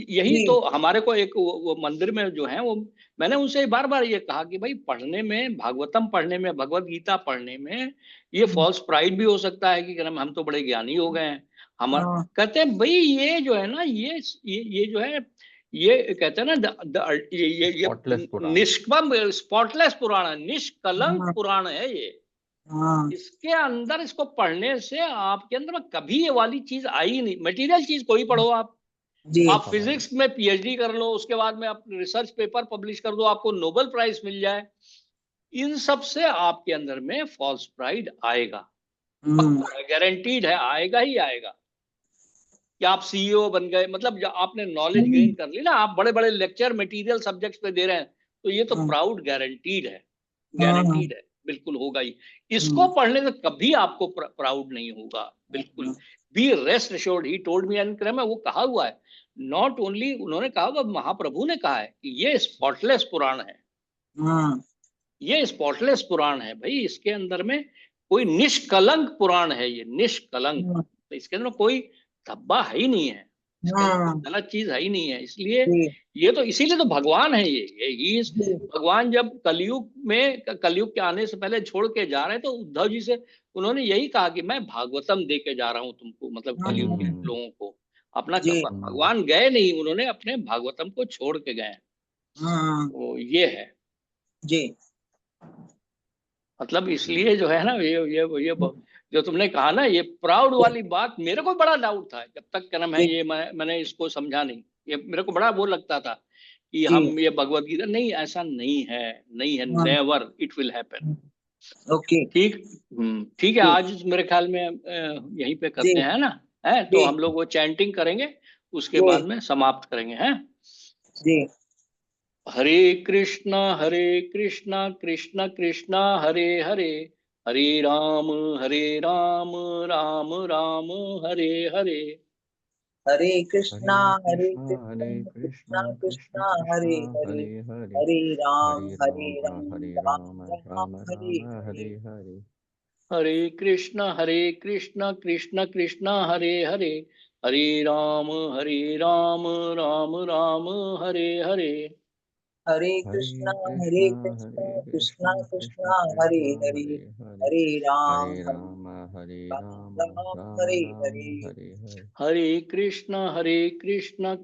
[SPEAKER 2] यही तो हमारे को एक वो मंदिर में जो है वो, मैंने उनसे बार बार ये कहा कि भाई पढ़ने में, भागवतम पढ़ने में, भगवत गीता पढ़ने में ये फॉल्स प्राइड भी हो सकता है कि हम तो बड़े ज्ञानी हो गए हैं। हम कहते हैं भाई ये जो है ना, ये जो है, ये कहते हैं ना ये निष्कलंक स्पॉटलेस पुराण है, निष्कलंक पुराण है ये। इसके अंदर, इसको पढ़ने से आपके अंदर में कभी ये वाली चीज आई नहीं। मटेरियल चीज कोई पढ़ो आप फिजिक्स में पीएचडी कर लो, उसके बाद में आप रिसर्च पेपर पब्लिश कर दो, आपको नोबेल प्राइज मिल जाए, इन सब से आपके अंदर में फॉल्स प्राइड आएगा, गारंटीड है, आएगा ही आएगा। कि आप सीईओ बन गए, मतलब आपने नॉलेज गेन कर ली ना, आप बड़े बड़े लेक्चर मटेरियल सब्जेक्ट्स पे दे रहे हैं, तो ये तो प्राउड गारंटीड है, गारंटीड है, बिल्कुल होगा ही। इसको पढ़ने से कभी आपको प्राउड नहीं होगा, बिल्कुल। Be rest assured, he told me and में वो कहा हुआ है, नॉट ओनली उन्होंने कहा हुआ, महाप्रभु ने कहा है कि ये स्पॉटलेस पुराण है, ये स्पॉटलेस पुराण है भाई, इसके अंदर में कोई निष्कलंक पुराण है, ये निष्कलंक, तो इसके अंदर कोई धब्बा है ही नहीं है, गलत चीज है ही नहीं है। इसलिए ये तो, इसीलिए तो भगवान है ये भगवान जब कलयुग के आने से पहले छोड़ के जा रहे हैं, तो उद्धव जी से उन्होंने यही कहा कि मैं भागवतम दे के जा रहा हूं तुमको, मतलब कलयुग के लोगों को अपना। भगवान गए नहीं, उन्होंने अपने भागवतम को छोड़ के गए, तो ये है जी। मतलब इसलिए जो है ना, ये जो तुमने कहा ना, ये प्राउड वाली बात, मेरे को बड़ा डाउट था जब तक क्या नाम है, ये मैंने इसको समझा नहीं। ये मेरे को बड़ा वो लगता था कि हम ये भगवत गीता, नहीं ऐसा नहीं है, नहीं है, never it will happen. Okay, ठीक, ठीक है। आज मेरे ख्याल में यहीं पे करते हैं ना, है तो हम लोग वो चैंटिंग करेंगे, उसके बाद में समाप्त करेंगे, हैं जी। हरे कृष्णा कृष्ण कृष्णा हरे हरे, हरे राम राम राम हरे हरे। हरे कृष्णा कृष्ण कृष्ण हरे हरे, हरे राम राम राम हरे हरे। हरे कृष्ण कृष्ण कृष्ण हरे हरे, हरे राम राम राम हरे हरे। हरे कृष्णा कृष्ण कृष्ण हरे हरे, हरे राम राम हरे हरे। हरे कृष्ण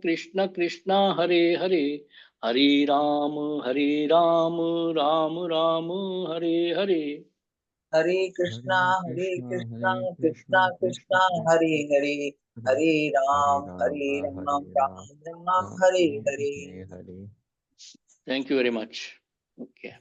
[SPEAKER 2] कृष्ण कृष्ण हरे हरे, हरे राम राम राम हरे हरे। हरे कृष्णा कृष्ण कृष्ण हरे हरे, हरे Ram Ram Ram Hare Hare. Thank you very much. Okay.